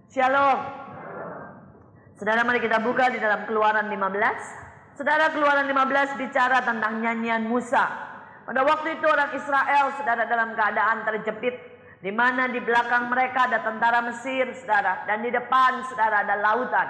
Shalom. Saudara, mari kita buka di dalam Keluaran 15. Saudara, Keluaran 15 bicara tentang nyanyian Musa. Pada waktu itu orang Israel, saudara, dalam keadaan terjepit, di mana di belakang mereka ada tentara Mesir, saudara, dan di depan, saudara, ada lautan.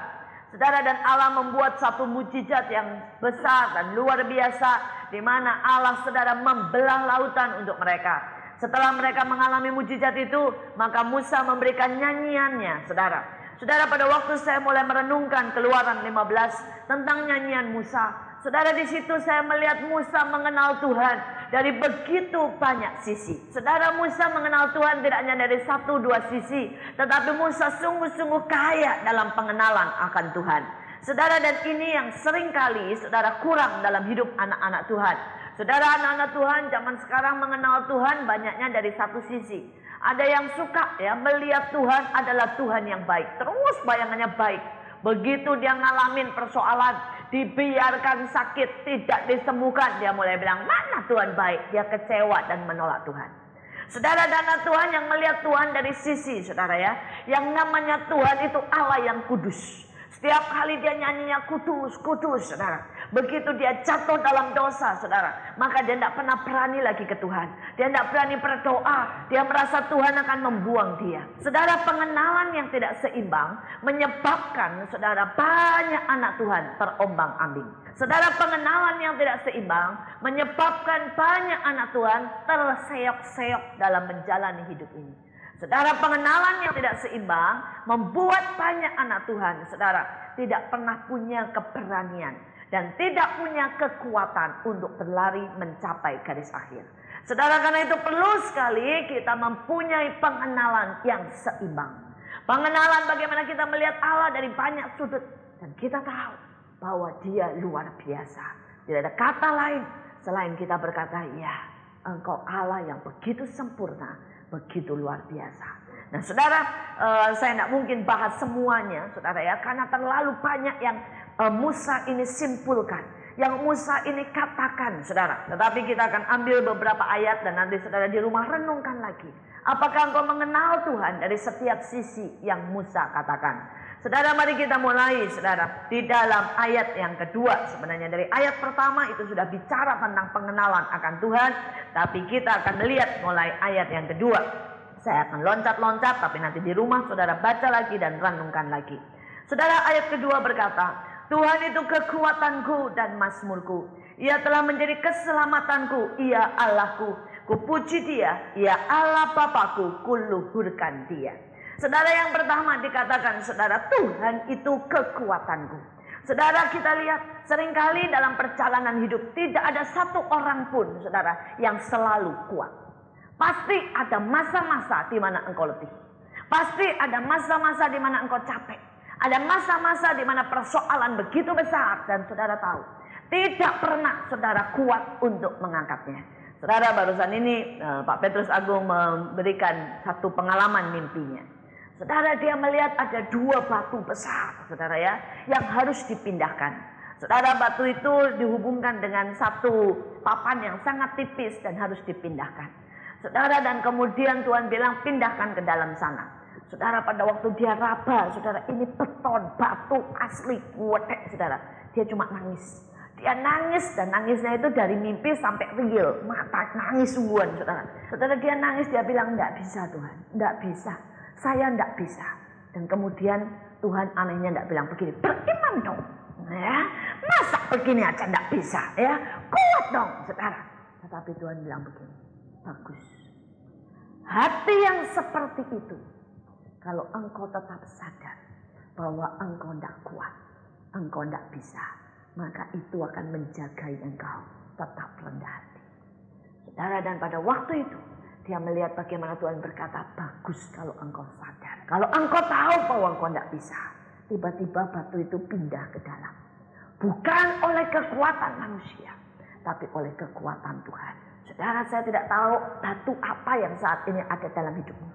Saudara, dan Allah membuat satu mujizat yang besar dan luar biasa, di mana Allah, saudara, membelah lautan untuk mereka. Setelah mereka mengalami mujizat itu, maka Musa memberikan nyanyiannya, saudara. Saudara, pada waktu saya mulai merenungkan Keluaran 15 tentang nyanyian Musa, saudara, di situ saya melihat Musa mengenal Tuhan dari begitu banyak sisi. Saudara, Musa mengenal Tuhan tidak hanya dari satu dua sisi, tetapi Musa sungguh-sungguh kaya dalam pengenalan akan Tuhan. Saudara, dan ini yang seringkali saudara kurang dalam hidup anak-anak Tuhan. Saudara, anak-anak Tuhan zaman sekarang mengenal Tuhan banyaknya dari satu sisi. Ada yang suka ya melihat Tuhan adalah Tuhan yang baik, terus bayangannya baik. Begitu dia ngalamin persoalan, dibiarkan sakit, tidak disembuhkan, dia mulai bilang, mana Tuhan baik? Dia kecewa dan menolak Tuhan. Saudara, dan anak Tuhan yang melihat Tuhan dari sisi, saudara ya, yang namanya Tuhan itu Allah yang kudus. Setiap kali dia nyanyinya kudus, kudus, saudara. Begitu dia jatuh dalam dosa, saudara, maka dia tidak pernah berani lagi ke Tuhan. Dia tidak berani berdoa. Dia merasa Tuhan akan membuang dia. Saudara, pengenalan yang tidak seimbang menyebabkan, saudara, banyak anak Tuhan terombang-ambing. Saudara, pengenalan yang tidak seimbang menyebabkan banyak anak Tuhan terseok-seok dalam menjalani hidup ini. Saudara, pengenalan yang tidak seimbang membuat banyak anak Tuhan, saudara, tidak pernah punya keberanian dan tidak punya kekuatan untuk berlari mencapai garis akhir. Saudara, karena itu perlu sekali kita mempunyai pengenalan yang seimbang. Pengenalan bagaimana kita melihat Allah dari banyak sudut dan kita tahu bahwa Dia luar biasa. Tidak ada kata lain selain kita berkata, ya, Engkau Allah yang begitu sempurna, begitu luar biasa. Nah, saudara, saya tidak mungkin bahas semuanya, saudara ya, karena terlalu banyak yang Musa ini simpulkan, yang Musa ini katakan, saudara. Tetapi kita akan ambil beberapa ayat dan nanti saudara di rumah renungkan lagi. Apakah engkau mengenal Tuhan dari setiap sisi yang Musa katakan? Saudara, mari kita mulai, saudara, di dalam ayat yang kedua. Sebenarnya dari ayat pertama itu sudah bicara tentang pengenalan akan Tuhan, tapi kita akan melihat mulai ayat yang kedua. Saya akan loncat-loncat, tapi nanti di rumah saudara baca lagi dan renungkan lagi. Saudara, ayat kedua berkata, Tuhan itu kekuatanku dan mazmurku. Ia telah menjadi keselamatanku, Ia Allahku. Kupuji Dia, Ia Allah Bapakku, kuluhurkan Dia. Saudara, yang pertama dikatakan, saudara, Tuhan itu kekuatanku. Saudara, kita lihat seringkali dalam perjalanan hidup tidak ada satu orang pun, saudara, yang selalu kuat. Pasti ada masa-masa di mana engkau letih. Pasti ada masa-masa di mana engkau capek. Ada masa-masa di mana persoalan begitu besar dan saudara tahu tidak pernah saudara kuat untuk mengangkatnya. Saudara, barusan ini Pak Petrus Agung memberikan satu pengalaman mimpinya. Saudara, dia melihat ada dua batu besar, saudara ya, yang harus dipindahkan. Saudara, batu itu dihubungkan dengan satu papan yang sangat tipis dan harus dipindahkan. Saudara, dan kemudian Tuhan bilang pindahkan ke dalam sana. Saudara, pada waktu dia raba, saudara, ini beton, batu asli, kuatek, saudara. Dia cuma nangis. Dia nangis dan nangisnya itu dari mimpi sampai real, mata nangis sungguhan, saudara. Saudara, dia nangis, dia bilang, enggak bisa Tuhan, enggak bisa. Saya tidak bisa. Dan kemudian Tuhan anehnya tidak bilang begini, beriman dong, ya, masa begini aja tidak bisa, ya, kuat dong, saudara. Tetapi Tuhan bilang begini, bagus. Hati yang seperti itu, kalau engkau tetap sadar bahwa engkau tidak kuat, engkau tidak bisa, maka itu akan menjaga engkau tetap rendah hati. Saudara, dan pada waktu itu dia melihat bagaimana Tuhan berkata, bagus kalau engkau sadar. Kalau engkau tahu bahwa engkau tidak bisa. Tiba-tiba batu itu pindah ke dalam. Bukan oleh kekuatan manusia, tapi oleh kekuatan Tuhan. Saudara, saya tidak tahu batu apa yang saat ini ada dalam hidupmu.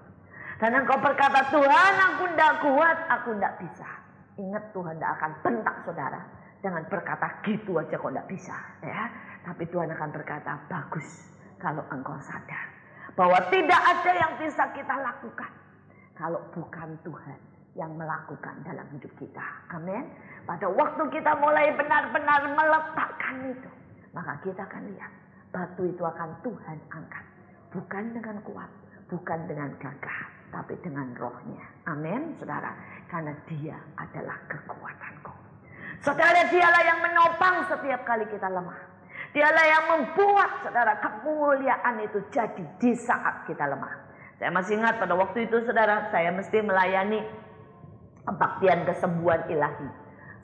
Dan engkau berkata, Tuhan, aku tidak kuat, aku tidak bisa. Ingat, Tuhan tidak akan bentak saudara. Jangan berkata gitu aja kok tidak bisa. Ya. Tapi Tuhan akan berkata, bagus kalau engkau sadar bahwa tidak ada yang bisa kita lakukan kalau bukan Tuhan yang melakukan dalam hidup kita. Amin. Pada waktu kita mulai benar-benar meletakkan itu, maka kita akan lihat batu itu akan Tuhan angkat. Bukan dengan kuat, bukan dengan gagah, tapi dengan rohnya. Amin, saudara. Karena dia adalah kekuatanku. Saudara, dialah yang menopang setiap kali kita lemah. Dialah yang membuat, saudara, kemuliaan itu jadi di saat kita lemah. Saya masih ingat pada waktu itu, saudara, saya mesti melayani kebaktian kesembuhan ilahi.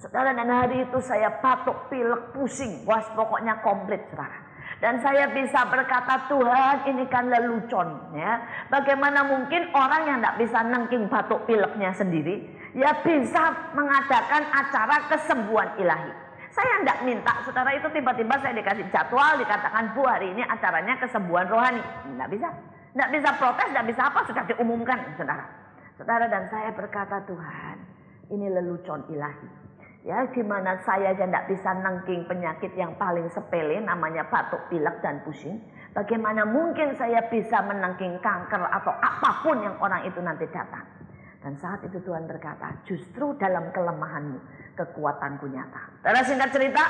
Saudara, dan hari itu saya batuk, pilek, pusing. Wah, pokoknya komplit, saudara. Dan saya bisa berkata, Tuhan, ini kan lelucon, ya. Bagaimana mungkin orang yang tidak bisa nengking batuk pileknya sendiri, ya bisa mengadakan acara kesembuhan ilahi. Saya tidak minta, saudara, itu tiba-tiba saya dikasih jadwal, dikatakan, Bu, hari ini acaranya kesembuhan rohani. Tidak bisa. Tidak bisa protes, tidak bisa apa, sudah diumumkan, saudara. Saudara, dan saya berkata, Tuhan, ini lelucon ilahi. Ya, gimana saya aja tidak bisa nengking penyakit yang paling sepele, namanya batuk, pilek, dan pusing. Bagaimana mungkin saya bisa menengking kanker atau apapun yang orang itu nanti datang. Dan saat itu Tuhan berkata, justru dalam kelemahanmu, kekuatanku nyata. Saudara, singkat cerita,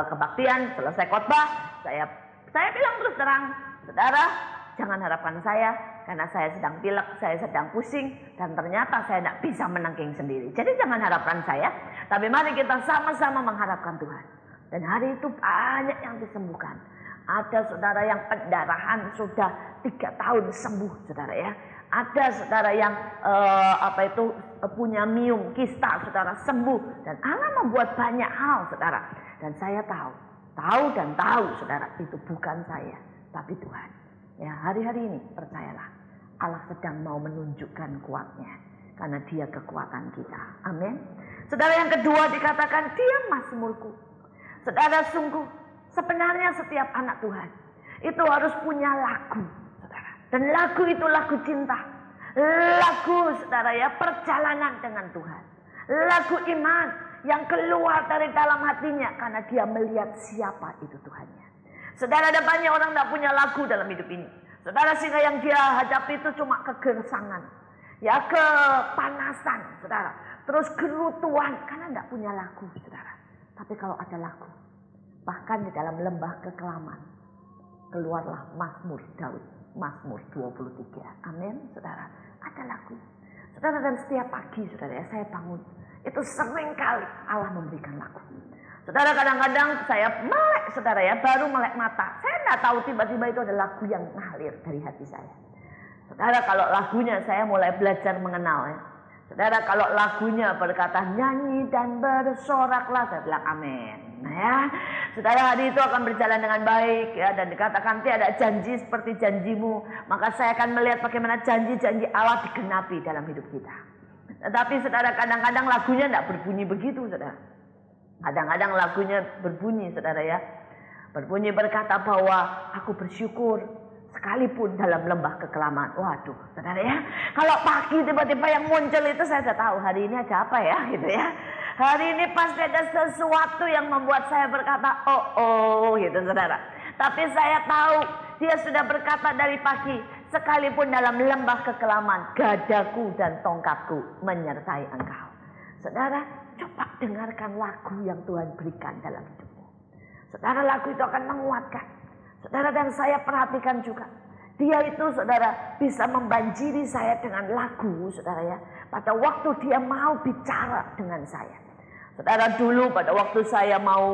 kebaktian, selesai khotbah, saya bilang terus terang, saudara, jangan harapkan saya, karena saya sedang pilek, saya sedang pusing, dan ternyata saya tidak bisa menengking sendiri. Jadi jangan harapkan saya, tapi mari kita sama-sama mengharapkan Tuhan. Dan hari itu banyak yang disembuhkan. Ada saudara yang pendarahan sudah 3 tahun sembuh, saudara ya. Ada saudara yang punya miom, kista, saudara sembuh. Dan Allah membuat banyak hal, saudara. Dan saya tahu, saudara, itu bukan saya, tapi Tuhan. Ya, hari-hari ini percayalah, Allah sedang mau menunjukkan kuatnya, karena dia kekuatan kita. Amin. Saudara, yang kedua dikatakan, dia mazmurku. Saudara, sungguh sebenarnya setiap anak Tuhan itu harus punya lagu, saudara. Dan lagu itu lagu cinta. Lagu, saudara ya, perjalanan dengan Tuhan. Lagu iman yang keluar dari dalam hatinya karena dia melihat siapa itu Tuhannya. Saudara, ada banyak orang tidak punya lagu dalam hidup ini. Saudara, sehingga yang dia hadapi itu cuma kegersangan, ya, kepanasan, saudara. Terus gerutuan karena tidak punya lagu, saudara. Tapi kalau ada lagu, bahkan di dalam lembah kekelaman, keluarlah Mazmur Daud, Mazmur 23. Amin, saudara. Ada lagu. Saudara, dan setiap pagi, saudara ya, saya bangun, itu sering kali Allah memberikan lagu. Saudara, kadang-kadang saya melek, saudara ya, baru melek mata. Saya tidak tahu tiba-tiba itu ada lagu yang ngalir dari hati saya. Saudara, kalau lagunya saya mulai belajar mengenal ya. Saudara, kalau lagunya berkata nyanyi dan bersoraklah, saya bilang amin. Nah ya, saudara, hari itu akan berjalan dengan baik ya, dan dikatakan tiada janji seperti janjimu. Maka saya akan melihat bagaimana janji-janji Allah digenapi dalam hidup kita. Tetapi saudara, kadang-kadang lagunya tidak berbunyi begitu, saudara. Kadang-kadang lagunya berbunyi, saudara ya. Berbunyi berkata bahwa aku bersyukur sekalipun dalam lembah kekelaman. Waduh, saudara ya. Kalau pagi tiba-tiba yang muncul itu saya sudah tahu hari ini ada apa ya, gitu ya. Hari ini pasti ada sesuatu yang membuat saya berkata, oh, gitu saudara. Tapi saya tahu dia sudah berkata dari pagi, sekalipun dalam lembah kekelaman, gadaku dan tongkatku menyertai engkau. Saudara, coba dengarkan lagu yang Tuhan berikan dalam hidupmu. Saudara, lagu itu akan menguatkan. Saudara, dan saya perhatikan juga, dia itu, saudara, bisa membanjiri saya dengan lagu, saudara ya. Pada waktu dia mau bicara dengan saya. Saudara, dulu pada waktu saya mau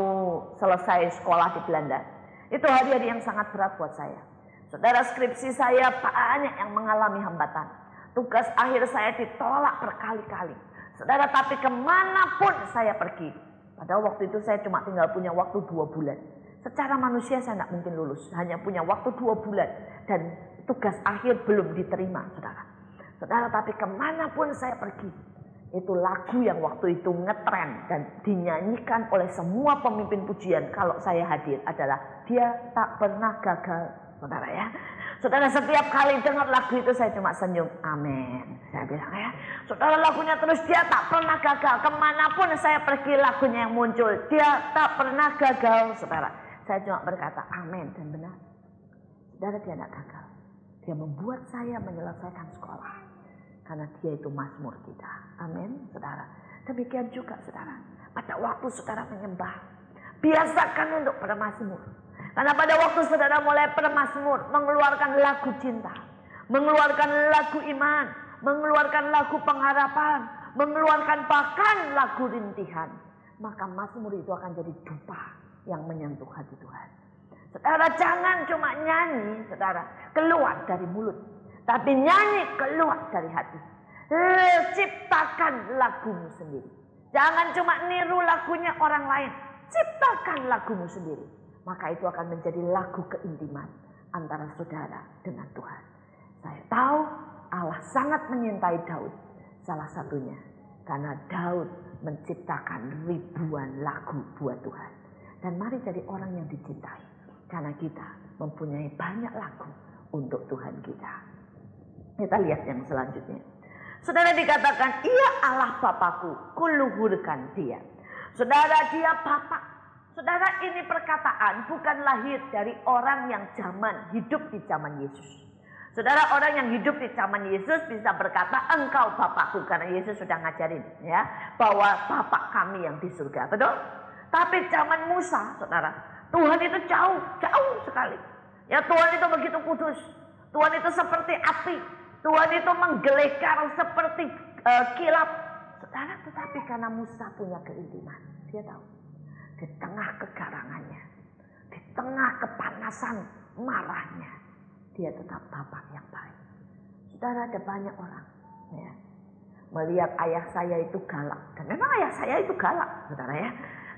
selesai sekolah di Belanda, itu hari-hari yang sangat berat buat saya. Saudara, skripsi saya banyak yang mengalami hambatan. Tugas akhir saya ditolak berkali-kali. Saudara, tapi kemanapun saya pergi, pada waktu itu saya cuma tinggal punya waktu 2 bulan. Secara manusia saya tidak mungkin lulus, hanya punya waktu 2 bulan. Dan tugas akhir belum diterima, saudara. Saudara, tapi kemanapun saya pergi, itu lagu yang waktu itu ngetren dan dinyanyikan oleh semua pemimpin pujian kalau saya hadir adalah dia tak pernah gagal, saudara ya. Saudara, setiap kali dengar lagu itu saya cuma senyum, amin. Saya bilang ya, saudara, lagunya terus dia tak pernah gagal. Kemanapun saya pergi lagunya yang muncul, dia tak pernah gagal, saudara. Saya cuma berkata amin dan benar. Saudara, dia tidak gagal. Dia membuat saya menyelesaikan sekolah. Karena dia itu mazmur kita. Amin, saudara. Demikian juga saudara. Pada waktu saudara menyembah, biasakan untuk bermazmur. Karena pada waktu saudara mulai bermazmur, mengeluarkan lagu cinta, mengeluarkan lagu iman, mengeluarkan lagu pengharapan, mengeluarkan bahkan lagu rintihan, maka mazmur itu akan jadi dupa yang menyentuh hati Tuhan. Saudara, jangan cuma nyanyi, saudara, keluar dari mulut, tapi nyanyi keluar dari hati. Ciptakan lagumu sendiri. Jangan cuma niru lagunya orang lain. Ciptakan lagumu sendiri. Maka itu akan menjadi lagu keintiman antara saudara dengan Tuhan. Saya tahu Allah sangat menyintai Daud. Salah satunya karena Daud menciptakan ribuan lagu buat Tuhan. Dan mari jadi orang yang dicintai. Karena kita mempunyai banyak lagu untuk Tuhan kita. Kita lihat yang selanjutnya. Saudara, dikatakan, ia Allah Bapakku, kuluhurkan dia. Saudara, dia Bapak. Saudara, ini perkataan bukan lahir dari orang yang hidup di zaman Yesus. Saudara, orang yang hidup di zaman Yesus bisa berkata, engkau Bapakku. Karena Yesus sudah ngajarin ya, bahwa Bapak kami yang di surga. Betul? Tapi zaman Musa, saudara, Tuhan itu jauh sekali. Ya, Tuhan itu begitu kudus. Tuhan itu seperti api. Tuhan itu menggelegar seperti kilat. Saudara, tetapi karena Musa punya keintiman, dia tahu di tengah kegarangannya, di tengah kepanasan marahnya, dia tetap Bapak yang baik. Saudara, ada banyak orang ya, melihat ayah saya itu galak, dan memang ayah saya itu galak, saudara ya.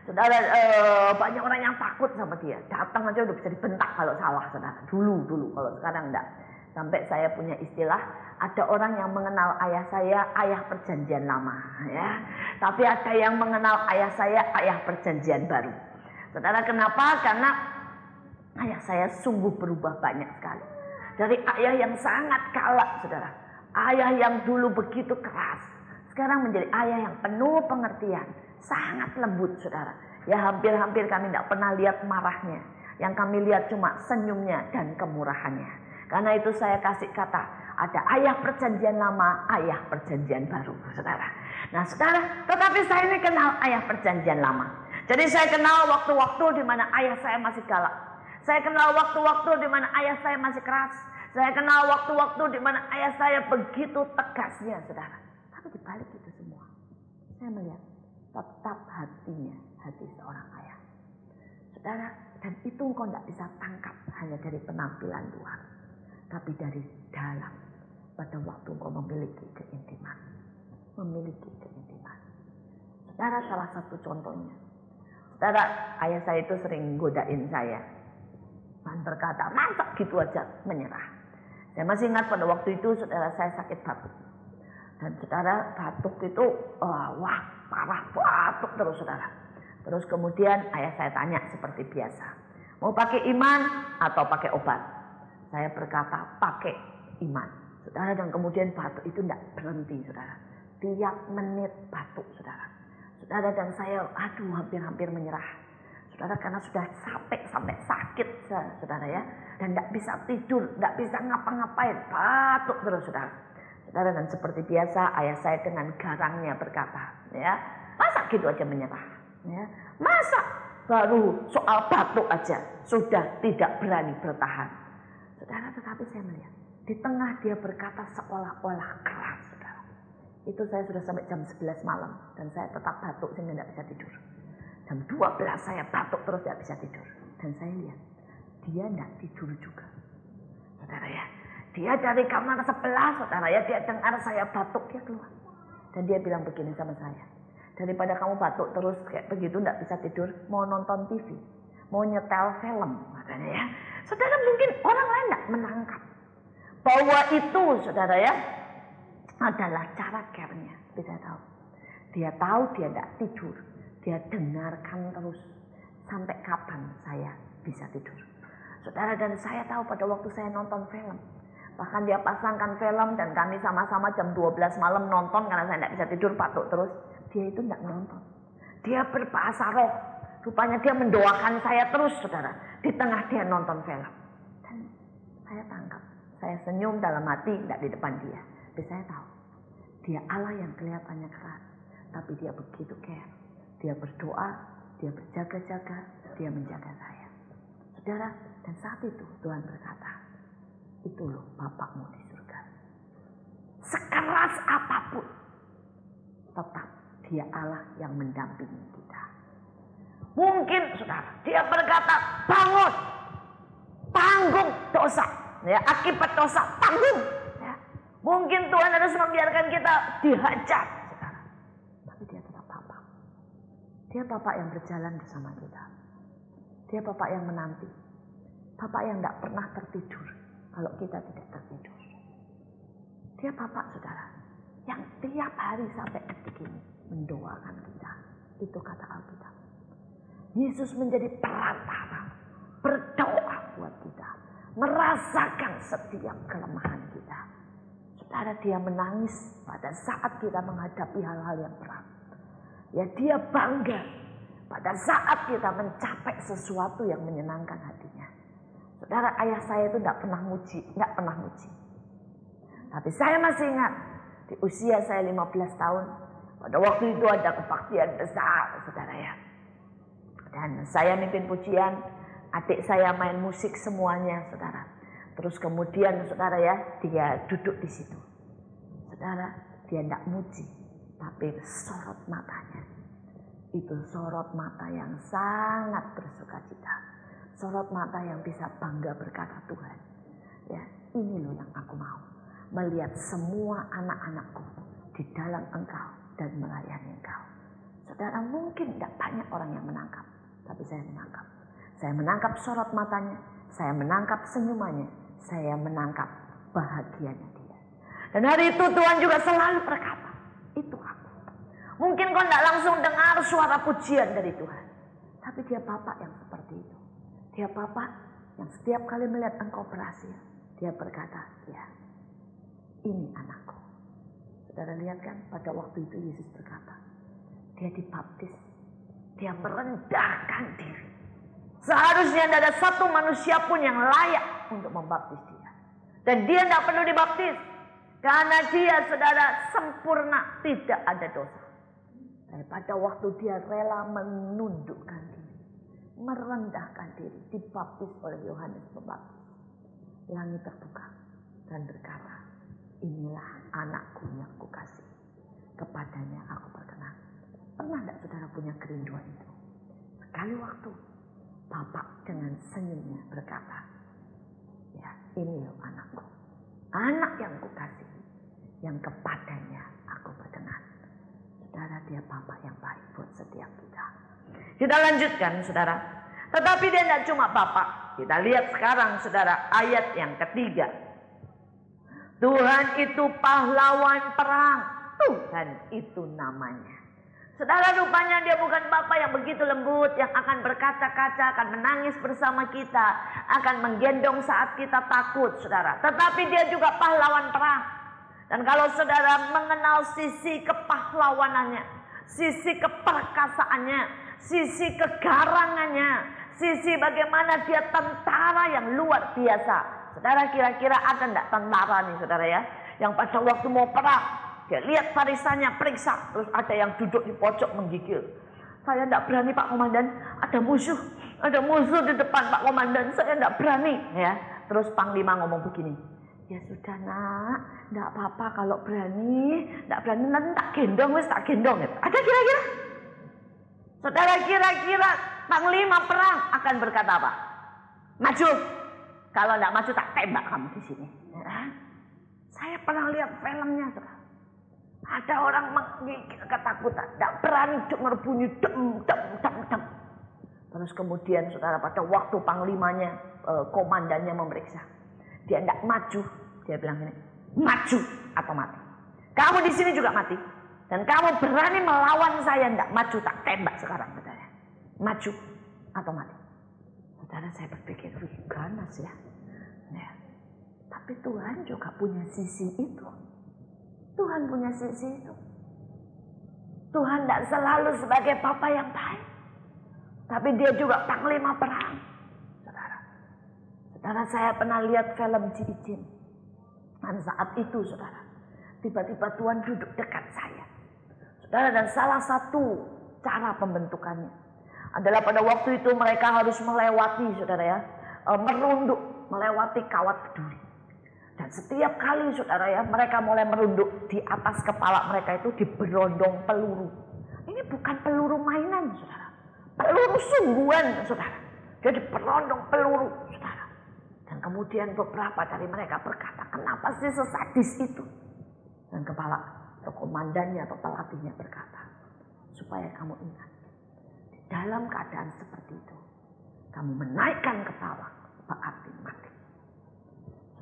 Saudara, banyak orang yang takut sama dia. Datang aja udah bisa dibentak kalau salah, saudara. Dulu, kalau sekarang enggak. Sampai saya punya istilah, ada orang yang mengenal ayah saya, ayah perjanjian lama. Ya. Tapi ada yang mengenal ayah saya, ayah perjanjian baru. Saudara, kenapa? Karena ayah saya sungguh berubah banyak sekali. Dari ayah yang sangat galak, saudara. Ayah yang dulu begitu keras. Sekarang menjadi ayah yang penuh pengertian. Sangat lembut, saudara. Ya, hampir-hampir kami tidak pernah lihat marahnya. Yang kami lihat cuma senyumnya dan kemurahannya. Karena itu saya kasih kata, ada ayah perjanjian lama, ayah perjanjian baru, saudara. Nah, saudara, tetapi saya ini kenal ayah perjanjian lama. Jadi saya kenal waktu-waktu di mana ayah saya masih galak. Saya kenal waktu-waktu di mana ayah saya masih keras. Saya kenal waktu-waktu di mana ayah saya begitu tegasnya, saudara. Tapi di balik itu semua, saya melihat tetap hatinya, hati seorang ayah. Saudara, dan itu engkau tidak bisa tangkap hanya dari penampilan luar, tapi dari dalam. Pada waktu engkau memiliki keintiman. Memiliki keintiman. Saudara, salah satu contohnya. Saudara, ayah saya itu sering godain saya. Dan berkata, masa gitu aja menyerah. Saya masih ingat pada waktu itu, saudara, saya sakit batuk. Dan saudara, batuk itu, parah, batuk terus, saudara. Terus kemudian ayah saya tanya seperti biasa. Mau pakai iman atau pakai obat? Saya berkata, pakai iman. Saudara, dan kemudian batuk itu tidak berhenti, saudara. Tiap menit batuk, saudara. Saudara, dan saya, hampir menyerah. Saudara, karena sudah sampai sakit, saudara ya. Dan tidak bisa tidur, tidak bisa ngapa-ngapain, batuk terus, saudara. Saudara, dan seperti biasa ayah saya dengan garangnya berkata, ya, masa gitu aja menyerah, ya, masa baru soal batuk aja sudah tidak berani bertahan. Saudara, tetapi saya melihat di tengah dia berkata seolah-olah keras, saudara. Itu saya sudah sampai jam 11 malam dan saya tetap batuk sehingga tidak bisa tidur. Jam 12 saya batuk terus tidak bisa tidur. Dan saya lihat dia tidak tidur juga, saudara ya. Dia dari kamar sebelah, saudara ya, dia dengar saya batuk, dia keluar. Dan dia bilang begini sama saya, daripada kamu batuk terus kayak begitu tidak bisa tidur, mau nonton TV, mau nyetel film, katanya ya. Saudara, mungkin orang lain tidak menangkap bahwa itu, saudara ya, adalah cara care-nya. Bisa tahu. Dia tahu dia tidak tidur, dia dengarkan terus sampai kapan saya bisa tidur. Saudara, dan saya tahu pada waktu saya nonton film, bahkan dia pasangkan film dan kami sama-sama jam 12 malam nonton karena saya tidak bisa tidur, batuk terus. Dia itu tidak menonton. Dia berbahasa roh. Rupanya dia mendoakan saya terus, saudara. Di tengah dia nonton film. Dan saya tangkap. Saya senyum dalam hati, tidak di depan dia. Tapi saya tahu. Dia Allah yang kelihatannya keras, tapi dia begitu care. Dia berdoa, dia berjaga-jaga, dia menjaga saya. Saudara, dan saat itu Tuhan berkata, itu loh Bapakmu di surga. Sekeras apapun, tetap dia Allah yang mendampingi kita. Mungkin saudara, dia berkata, bangun, tanggung dosa. Ya, akibat dosa, tanggung. Ya. Mungkin Tuhan harus membiarkan kita dihajar, saudara. Tapi dia tetap Bapak. Dia Bapak yang berjalan bersama kita. Dia Bapak yang menanti. Bapak yang tidak pernah tertidur kalau kita tidak tertidur. Dia Bapak, saudara, yang tiap hari sampai detik ini mendoakan kita. Itu kata Alkitab. Yesus menjadi perantara, berdoa buat kita, merasakan setiap kelemahan kita. Saudara, dia menangis pada saat kita menghadapi hal-hal yang berat. Ya, dia bangga pada saat kita mencapai sesuatu yang menyenangkan hatinya. Saudara, ayah saya itu tidak pernah muji. Tapi saya masih ingat, di usia saya 15 tahun, pada waktu itu ada kebaktian besar, saudara ya. Dan saya mimpin pujian, adik saya main musik semuanya, saudara. Terus kemudian, saudara ya, dia duduk di situ. Saudara, dia tidak muji, tapi sorot matanya. Itu sorot mata yang sangat bersukacita. Sorot mata yang bisa bangga berkata, Tuhan, ya ini loh yang aku mau. Melihat semua anak-anakku di dalam Engkau dan melayani Engkau. Saudara, mungkin tidak banyak orang yang menangkap, tapi saya menangkap. Saya menangkap sorot matanya, saya menangkap senyumannya, saya menangkap bahagianya dia. Dan hari itu Tuhan juga selalu berkata, itu aku. Mungkin kau tidak langsung dengar suara pujian dari Tuhan, tapi dia Bapak yang seperti itu. Dia Bapak yang setiap kali melihat engkau berhasil, dia berkata, ya ini anakku. Saudara lihat kan, pada waktu itu Yesus berkata, dia dibaptis, dia merendahkan diri. Seharusnya tidak ada satu manusia pun yang layak untuk membaptis dia. Dan dia tidak perlu dibaptis, karena dia, saudara, sempurna, tidak ada dosa. Dan pada waktu dia rela menundukkan diri, merendahkan diri, dibaptis oleh Yohanes Pembaptis, langit terbuka dan berkata, inilah anakku yang kukasih, kepadanya aku berkenan. Pernah tidak saudara punya kerinduan itu? Sekali waktu Bapak dengan senyumnya berkata, ya ini loh anakku, anak yang kukasih, yang kepadanya aku berkenan. Saudara, dia Bapak yang baik buat setiap kita. Kita lanjutkan, saudara. Tetapi dia tidak cuma Bapak. Kita lihat sekarang, saudara, ayat yang ketiga. Tuhan itu pahlawan perang. Tuhan itu namanya. Saudara, rupanya dia bukan Bapa yang begitu lembut, yang akan berkaca-kaca, akan menangis bersama kita, akan menggendong saat kita takut, saudara. Tetapi dia juga pahlawan perang. Dan kalau saudara mengenal sisi kepahlawanannya, sisi keperkasaannya, sisi kegarangannya, sisi bagaimana dia tentara yang luar biasa. Saudara, kira-kira ada enggak tentara nih, saudara ya, yang pada waktu mau perang, dia lihat barisannya, periksa, terus ada yang duduk di pojok menggigil. Saya tidak berani Pak Komandan, ada musuh di depan Pak Komandan, saya tidak berani. Ya, terus Panglima ngomong begini, ya sudah nak, tidak apa-apa kalau berani, tidak berani nanti tak gendong, tak gendong. Ada kira-kira? Saudara, kira-kira Panglima perang akan berkata apa? Maju. Kalau tidak maju tak tembak kamu di sini. Ya. Saya pernah lihat filmnya, saudara. Ada orang menggigil ketakutan, tidak berani berbunyi dem. Terus kemudian saudara, pada waktu panglimanya, komandannya memeriksa, dia tidak maju, dia bilang ini, maju atau mati. Kamu di sini juga mati, dan kamu berani melawan saya, tidak maju tak tembak sekarang, saudara. Maju atau mati. Saudara, saya berpikir, wih ganas ya. Ya. Tapi Tuhan juga punya sisi itu. Tuhan punya sisi itu. Tuhan tidak selalu sebagai Bapa yang baik, tapi dia juga panglima perang. Saudara, saya pernah lihat film Ji Ijin. Dan saat itu, saudara, tiba-tiba Tuhan duduk dekat saya. Saudara, dan salah satu cara pembentukannya adalah pada waktu itu mereka harus melewati, saudara ya, merunduk, melewati kawat berduri. Dan setiap kali, saudara ya, mereka mulai merunduk, di atas kepala mereka itu diberondong peluru. Ini bukan peluru mainan, saudara. Peluru sungguhan, saudara. Jadi berondong peluru, saudara. Dan kemudian beberapa dari mereka berkata, kenapa sih sesadis itu? Dan kepala atau komandannya atau pelatihnya berkata, supaya kamu ingat, di dalam keadaan seperti itu, kamu menaikkan kepala, berarti mati.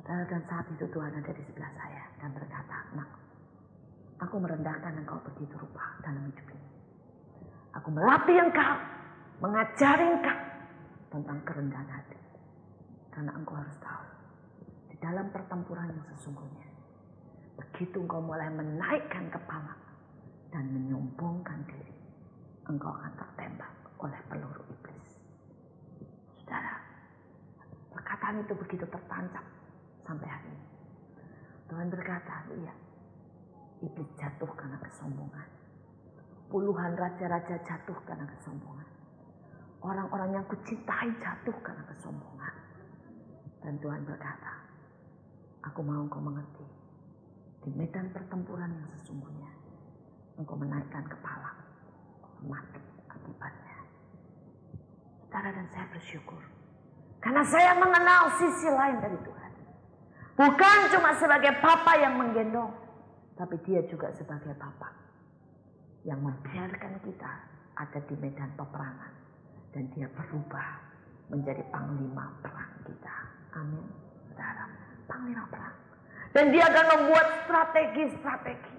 Saudara, dan saat itu Tuhan ada di sebelah saya dan berkata, nak, aku merendahkan engkau begitu rupa dalam hidup ini. Aku melatih engkau, mengajari engkau tentang kerendahan hati. Karena engkau harus tahu, di dalam pertempuran yang sesungguhnya, begitu engkau mulai menaikkan kepala dan menyombongkan diri, engkau akan tertembak oleh peluru iblis. Saudara, perkataan itu begitu tertancap sampai hari ini. Tuhan berkata, iya, iblis jatuh karena kesombongan. Puluhan raja-raja jatuh karena kesombongan. Orang-orang yang kucintai jatuh karena kesombongan. Dan Tuhan berkata, aku mau engkau mengerti, di medan pertempuran yang sesungguhnya, engkau menaikkan kepala, mati akibatnya. Saudara, dan saya bersyukur, karena saya mengenal sisi lain dari Tuhan. Bukan cuma sebagai Bapa yang menggendong, tapi Dia juga sebagai Bapa yang membiarkan kita ada di medan peperangan. Dan Dia berubah menjadi panglima perang kita. Amin, saudara. Panglima perang. Dan Dia akan membuat strategi-strategi.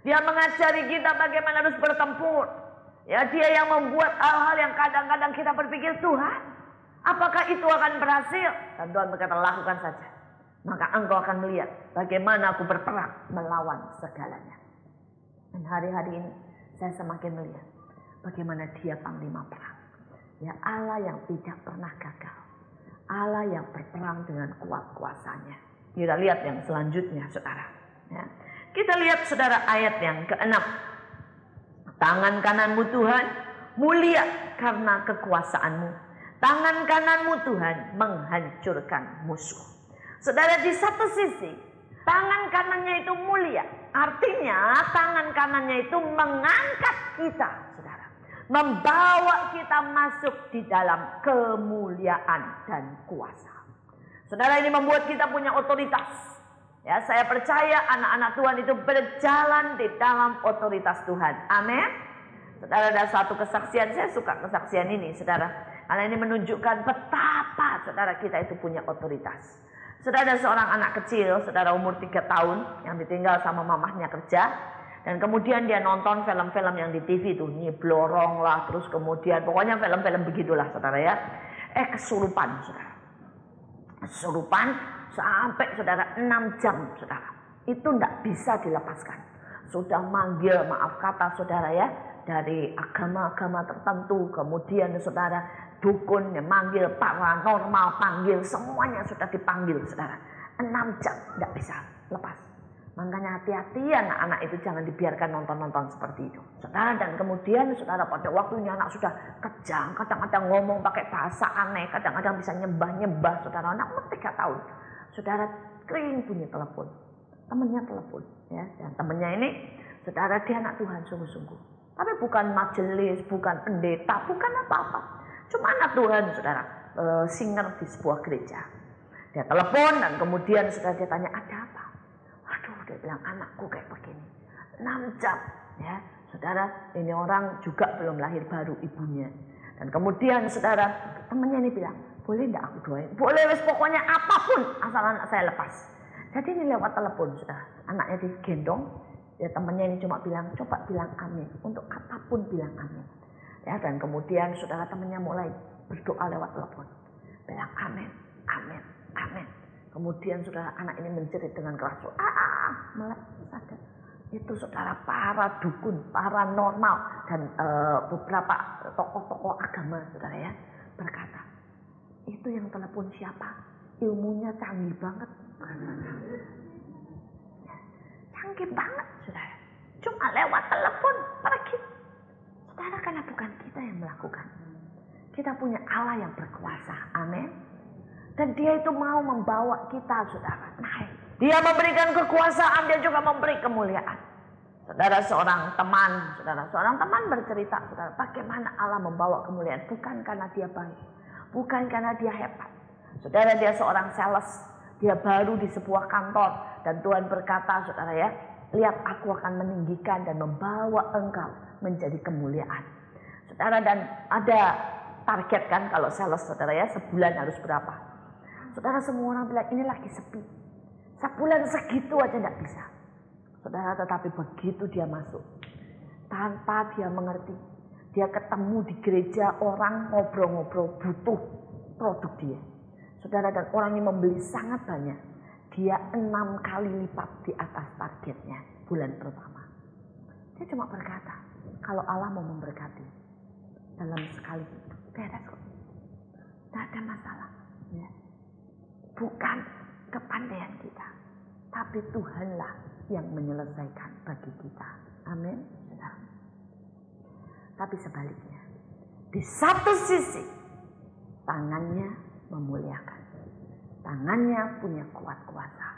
Dia mengajari kita bagaimana harus bertempur. Ya, Dia yang membuat hal-hal yang kadang-kadang kita berpikir, Tuhan, apakah itu akan berhasil? Dan Tuhan berkata, lakukan saja. Maka engkau akan melihat bagaimana aku berperang melawan segalanya. Dan hari-hari ini saya semakin melihat bagaimana Dia panglima perang. Ya, Allah yang tidak pernah gagal. Allah yang berperang dengan kuat kuasanya. Kita lihat yang selanjutnya, saudara. Ya. Kita lihat, saudara, ayat yang ke-6. Tangan kananmu Tuhan mulia karena kekuasaanmu. Tangan kananmu Tuhan menghancurkan musuh. Saudara, di satu sisi tangan kanannya itu mulia. Artinya tangan kanannya itu mengangkat kita, saudara. Membawa kita masuk di dalam kemuliaan dan kuasa. Saudara, ini membuat kita punya otoritas. Ya, saya percaya anak-anak Tuhan itu berjalan di dalam otoritas Tuhan. Amin. Saudara, ada satu kesaksian, saya suka kesaksian ini, saudara. Karena ini menunjukkan betapa saudara kita itu punya otoritas. Saudara, ada seorang anak kecil, saudara, umur 3 tahun yang ditinggal sama mamahnya kerja. Dan kemudian dia nonton film-film yang di TV tuh, Nyiblorong lah, terus kemudian pokoknya film-film begitulah, saudara ya. Kesurupan, saudara. Kesurupan sampai, saudara, 6 jam, saudara. Itu tidak bisa dilepaskan. Sudah manggil, maaf kata, saudara ya, dari agama-agama tertentu. Kemudian, saudara, dukun yang manggil, paranormal panggil, semuanya sudah dipanggil, saudara. 6 jam tidak bisa lepas. Makanya hati-hati anak-anak itu jangan dibiarkan nonton-nonton seperti itu, saudara. Dan kemudian, saudara, pada waktunya anak sudah kejang, kadang-kadang ngomong pakai bahasa aneh, kadang-kadang bisa nyembah-nyembah, saudara. Anak umur 3 tahun, saudara, kering bunyi telepon, temennya telepon, ya. Dan temennya ini, saudara, dia anak Tuhan sungguh-sungguh, tapi bukan majelis, bukan pendeta, bukan apa-apa, cuma anak Tuhan, saudara, singer di sebuah gereja. Dia telepon dan kemudian, saudara, dia tanya, ada apa? Dia bilang, anakku kayak begini, 6 jam, ya, saudara. Ini orang juga belum lahir baru ibunya. Dan kemudian, saudara, temennya ini bilang, boleh enggak aku doain? Boleh, wes pokoknya apapun asal anak saya lepas. Jadi ini lewat telepon, saudara. Anaknya digendong, ya, temennya ini cuma bilang, coba bilang amin, untuk apapun bilang amin. Ya, dan kemudian, saudara, temennya mulai berdoa lewat telepon, bilang amin, amin, amin. Kemudian, saudara, anak ini menjerit dengan keras, mulai sadar. Itu, saudara, para dukun, paranormal, dan beberapa tokoh-tokoh agama, saudara ya, berkata, itu yang telepon siapa? Ilmunya canggih banget. Canggih banget, saudara. Cuma lewat telepon pergi. Saudara, karena bukan kita yang melakukan. Kita punya Allah yang berkuasa. Amin. Dan dia itu mau membawa kita, saudara, naik. Dia memberikan kekuasaan, dia juga memberi kemuliaan. Saudara, seorang teman bercerita, saudara, bagaimana Allah membawa kemuliaan. Bukan karena dia baik, bukan karena dia hebat. Saudara, dia seorang sales, dia baru di sebuah kantor. Dan Tuhan berkata, saudara ya, lihat aku akan meninggikan dan membawa engkau menjadi kemuliaan. Saudara, dan ada target kan kalau sales, saudara ya, sebulan harus berapa. Saudara, semua orang bilang ini lagi sepi. Sebulan segitu aja tidak bisa. Saudara, tetapi begitu dia masuk, tanpa dia mengerti, dia ketemu di gereja orang ngobrol-ngobrol butuh produk dia. Saudara, dan orang yang membeli sangat banyak. Dia 6 kali lipat di atas targetnya bulan pertama. Dia cuma berkata, kalau Allah mau memberkati dalam sekali beres kok. Tidak ada masalah. Ya. Bukan kepandaian kita, tapi Tuhanlah yang menyelesaikan bagi kita. Amin. Tapi sebaliknya, di satu sisi tangannya memuliakan, tangannya punya kuat kuasa,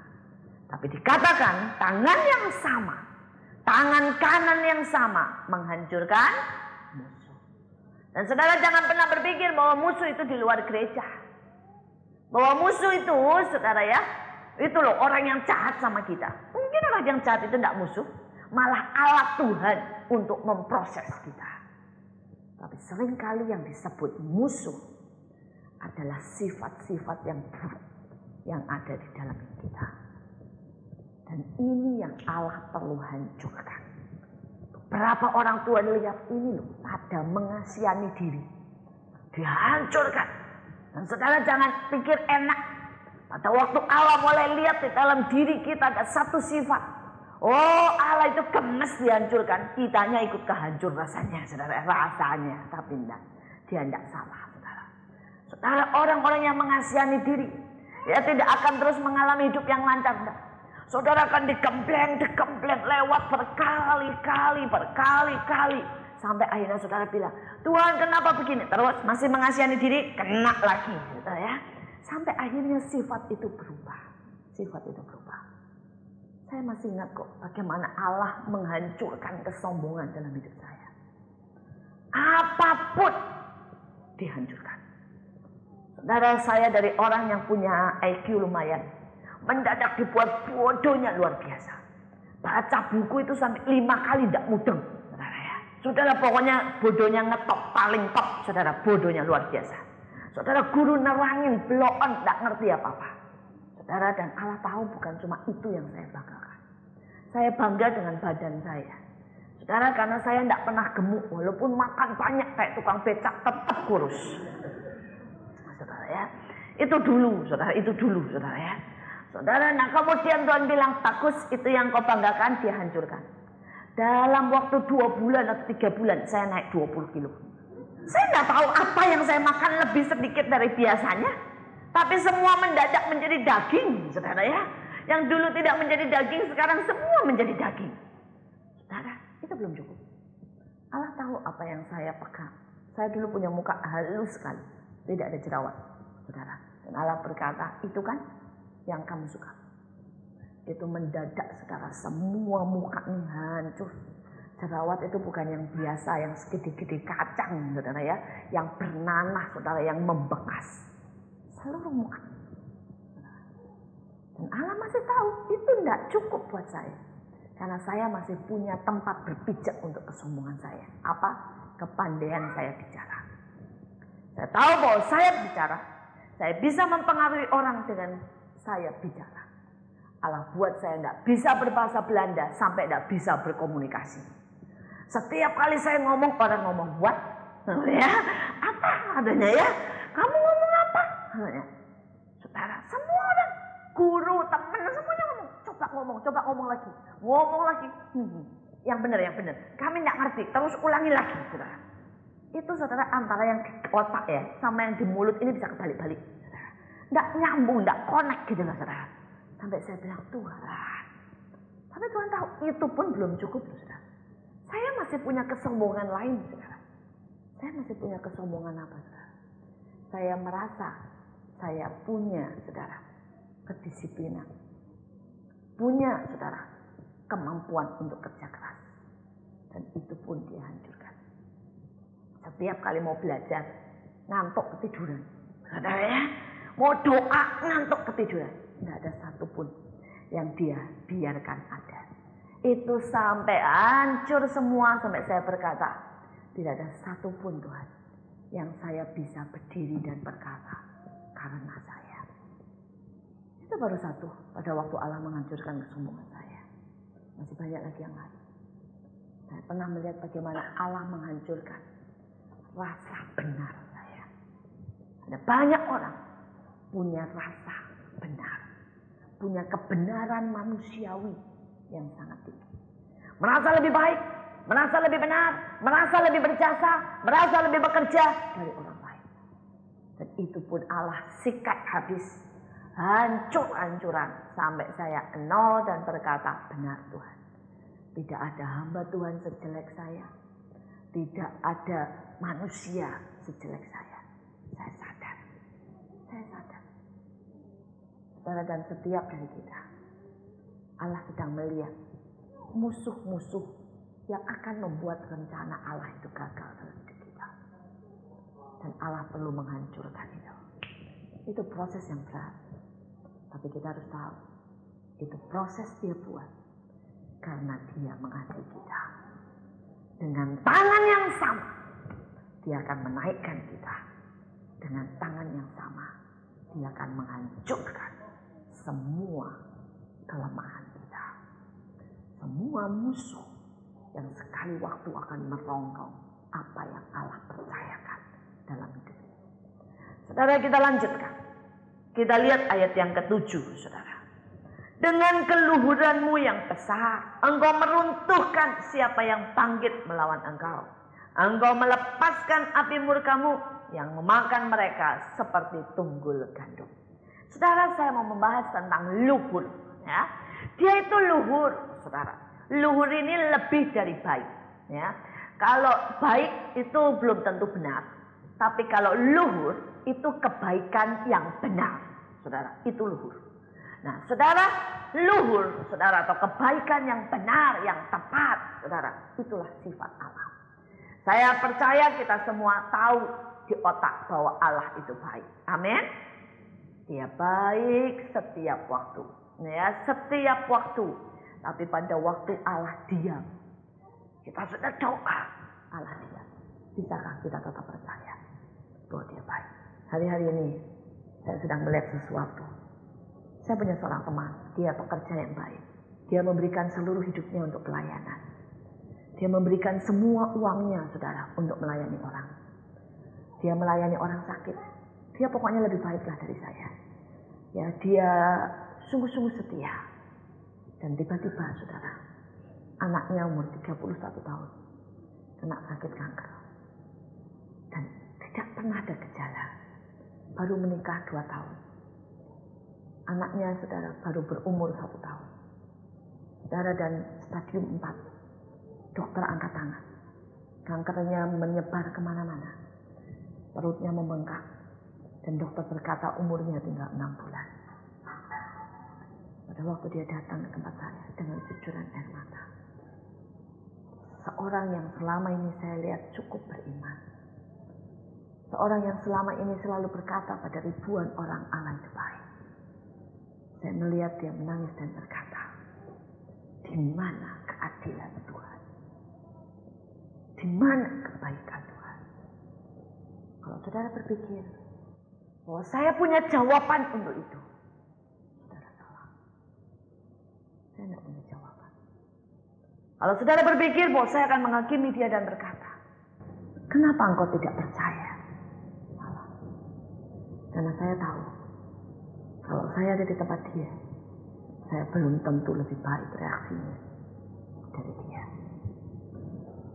tapi dikatakan tangan yang sama, tangan kanan yang sama menghancurkan musuh. Dan saudara, jangan pernah berpikir bahwa musuh itu di luar gereja. Bahwa musuh itu, saudara ya, itu loh orang yang jahat sama kita. Mungkin orang yang jahat itu tidak musuh, malah alat Tuhan untuk memproses kita. Tapi seringkali yang disebut musuh adalah sifat-sifat yang buruk yang ada di dalam kita. Dan ini yang Allah perlu hancurkan. Berapa orang tua lihat ini loh, ada mengasihani diri, dihancurkan. Dan saudara, jangan pikir enak. Pada waktu Allah mulai lihat di dalam diri kita ada satu sifat. Oh, Allah itu gemes dihancurkan. Kitanya ikut kehancur rasanya, saudara. Rasanya, tapi enggak. Dia enggak salah, saudara. Saudara, orang-orang yang mengasihani diri, ya tidak akan terus mengalami hidup yang lancar. Enggak. Saudara akan digembleng lewat berkali-kali. Sampai akhirnya saudara bilang, Tuhan kenapa begini? Terus masih mengasihani diri, kena lagi. Saudara ya. Sampai akhirnya sifat itu berubah. Saya masih ingat kok bagaimana Allah menghancurkan kesombongan dalam hidup saya. Apapun dihancurkan. Saudara, saya dari orang yang punya IQ lumayan, mendadak dibuat bodohnya luar biasa. Baca buku itu sampai 5 kali tidak mudeng. Saudara, pokoknya bodohnya ngetop, paling top, saudara, bodohnya luar biasa. Saudara, guru nerangin, blow on, tidak ngerti apa-apa. Saudara, dan Allah tahu bukan cuma itu yang saya banggakan. Saya bangga dengan badan saya. Saudara, karena saya tidak pernah gemuk, walaupun makan banyak kayak tukang becak, tetap kurus. Saudara ya, itu dulu, saudara ya. Saudara, nah kemudian Tuhan bilang, bagus, itu yang kau banggakan, dia hancurkan. Dalam waktu 2 bulan atau 3 bulan saya naik 20 kilo. Saya tidak tahu apa yang saya makan lebih sedikit dari biasanya. Tapi semua mendadak menjadi daging, saudara ya. Yang dulu tidak menjadi daging, sekarang semua menjadi daging. Saudara, itu belum cukup. Allah tahu apa yang saya pegang. Saya dulu punya muka halus sekali, tidak ada jerawat, saudara. Dan Allah berkata, itu kan yang kamu suka. Itu mendadak, saudara, semua muka ini hancur. Jerawat itu bukan yang biasa, yang segede-gede kacang, saudara ya. Yang bernanah, saudara, yang membekas. Seluruh muka. Dan Allah masih tahu, itu tidak cukup buat saya. Karena saya masih punya tempat berpijak untuk kesombongan saya. Apa? Kepandaian saya bicara. Saya tahu bahwa saya bicara. Saya bisa mempengaruhi orang dengan saya bicara. Allah buat saya tidak bisa berbahasa Belanda sampai tidak bisa berkomunikasi. Setiap kali saya ngomong, orang ngomong, what? Ya, apa adanya ya? Kamu ngomong apa? Saudara, semua orang, guru, teman, semuanya ngomong. Coba ngomong lagi. Ngomong lagi. Yang benar. Kami tidak ngerti, terus ulangi lagi, saudara. Itu saudara antara yang di otak ya, sama yang di mulut ini bisa kebalik-balik. Tidak nyambung, tidak connect gitu lah saudara. Sampai saya bilang, Tuhan, Tapi Tuhan tahu itu pun belum cukup, saudara. Saya masih punya kesombongan lain, saudara. Saya masih punya kesombongan apa, saudara? Saya merasa saya punya, saudara, kedisiplinan. Punya, saudara, kemampuan untuk kerja keras. Dan itu pun dihancurkan. Setiap kali mau belajar, ngantuk ketiduran. Saudara ya, mau doa, ngantuk ketiduran. Tidak ada satupun yang dia biarkan ada. Itu sampai hancur semua, sampai saya berkata, tidak ada satupun Tuhan yang saya bisa berdiri dan berkata karena saya. Itu baru satu pada waktu Allah menghancurkan kesombongan saya. Masih banyak lagi yang lain. Saya pernah melihat bagaimana Allah menghancurkan rasa benar saya. Ada banyak orang punya rasa benar, punya kebenaran manusiawi yang sangat tinggi. Merasa lebih baik, merasa lebih benar, merasa lebih berjasa, merasa lebih bekerja dari orang lain. Dan itu pun Allah sikat habis, hancur-hancuran sampai saya nol dan berkata, benar Tuhan. Tidak ada hamba Tuhan sejelek saya. Tidak ada manusia sejelek saya. Saya sadar. Saya sadar. Saudara, dan setiap dari kita, Allah sedang melihat musuh-musuh yang akan membuat rencana Allah itu gagal dalam hidup kita. Dan Allah perlu menghancurkan itu. Itu proses yang berat. Tapi kita harus tahu, itu proses dia buat karena dia mengasihi kita. Dengan tangan yang sama, dia akan menaikkan kita. Dengan tangan yang sama, dia akan menghancurkan semua kelemahan kita. Semua musuh yang sekali waktu akan merongrong apa yang Allah percayakan dalam hidup ini. Saudara, kita lanjutkan. Kita lihat ayat yang ke-7, saudara. Dengan keluhuranmu yang besar, engkau meruntuhkan siapa yang bangkit melawan engkau. Engkau melepaskan api murkamu yang memakan mereka seperti tunggul gandum. Saudara, saya mau membahas tentang luhur. Ya. Dia itu luhur, saudara. Luhur ini lebih dari baik. Ya. Kalau baik itu belum tentu benar. Tapi kalau luhur itu kebaikan yang benar. Saudara, itu luhur. Nah, saudara, luhur, saudara, atau kebaikan yang benar, yang tepat, saudara, itulah sifat Allah. Saya percaya kita semua tahu di otak bahwa Allah itu baik. Amin. Dia baik setiap waktu. Ya, setiap waktu. Tapi pada waktu Allah diam, kita sudah doa, Allah diam. Bisakah kita tetap percaya bahwa dia baik? Hari-hari ini saya sedang melihat sesuatu. Saya punya seorang teman, dia pekerja yang baik. Dia memberikan seluruh hidupnya untuk pelayanan. Dia memberikan semua uangnya, saudara, untuk melayani orang. Dia melayani orang sakit. Dia pokoknya lebih baiklah dari saya. Ya, dia sungguh-sungguh setia. Dan tiba-tiba, saudara, anaknya umur 31 tahun, kena sakit kanker. Dan tidak pernah ada gejala. Baru menikah 2 tahun. Anaknya, saudara, baru berumur 1 tahun. Saudara, dan stadium 4. Dokter angkat tangan. Kankernya menyebar kemana-mana. Perutnya membengkak. Dan dokter berkata umurnya tinggal 6 bulan. Pada waktu dia datang ke tempat saya dengan cucuran air mata. Seorang yang selama ini saya lihat cukup beriman. Seorang yang selama ini selalu berkata pada ribuan orang, Allah itu baik. Saya melihat dia menangis dan berkata, di mana keadilan Tuhan? Di mana kebaikan Tuhan? Kalau saudara berpikir bahwa saya punya jawaban untuk itu, saudara salah. Saya tidak punya jawaban. Kalau saudara berpikir bahwa saya akan menghakimi dia dan berkata, kenapa engkau tidak percaya? Salah. Karena saya tahu, kalau saya ada di tempat dia, saya belum tentu lebih baik reaksinya dari dia.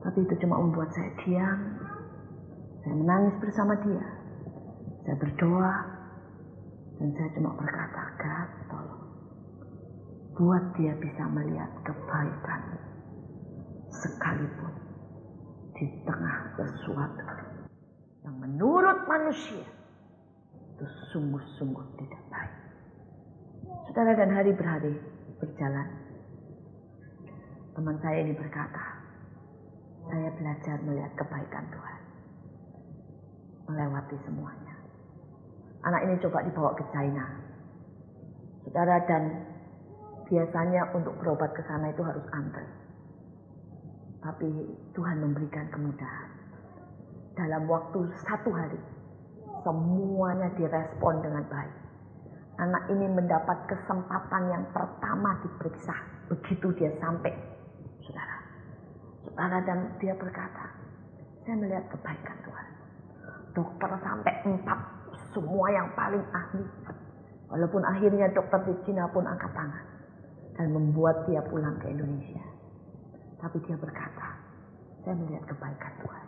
Tapi itu cuma membuat saya diam. Saya menangis bersama dia. Saya berdoa. Dan saya cuma berkata, God, tolong. membuat dia bisa melihat kebaikan sekalipun di tengah sesuatu yang menurut manusia itu sungguh-sungguh tidak baik. Saudara, dan hari berhari berjalan, teman saya ini berkata, saya belajar melihat kebaikan Tuhan melewati semuanya. Anak ini coba dibawa ke China, saudara, dan biasanya untuk berobat ke sana itu harus antri. Tapi Tuhan memberikan kemudahan. Dalam waktu 1 hari, semuanya direspon dengan baik. Anak ini mendapat kesempatan yang pertama diperiksa begitu dia sampai, saudara. Dan dia berkata, saya melihat kebaikan Tuhan. Dokter sampai 4, semua yang paling ahli. Walaupun akhirnya dokter di Cina pun angkat tangan dan membuat dia pulang ke Indonesia. Tapi dia berkata, saya melihat kebaikan Tuhan.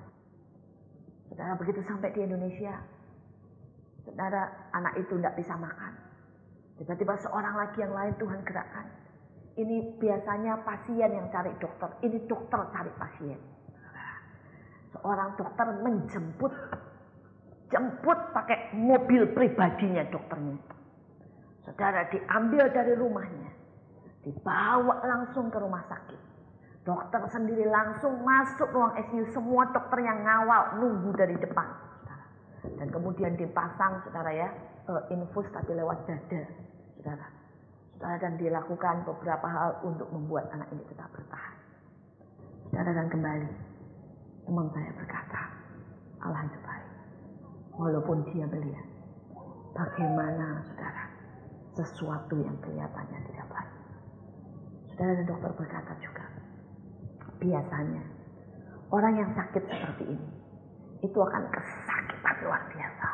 Saudara, begitu sampai di Indonesia, saudara, anak itu tidak bisa makan. Tiba-tiba seorang lagi yang lain Tuhan gerakkan. Ini biasanya pasien yang cari dokter, ini dokter cari pasien. Seorang dokter menjemput pakai mobil pribadinya dokternya. Saudara, diambil dari rumahnya, dibawa langsung ke rumah sakit. Dokter sendiri langsung masuk ruang ICU, semua dokter yang ngawal nunggu dari depan, saudara. Dan kemudian dipasang, saudara ya, infus tapi lewat dada, saudara. Dan dilakukan beberapa hal untuk membuat anak ini tetap bertahan. Saudara, dan kembali teman saya berkata, Allah itu baik. Walaupun dia melihat bagaimana, saudara, sesuatu yang kelihatannya tidak baik. Saudara, dan dokter berkata juga, biasanya orang yang sakit seperti ini itu akan kesakitan luar biasa.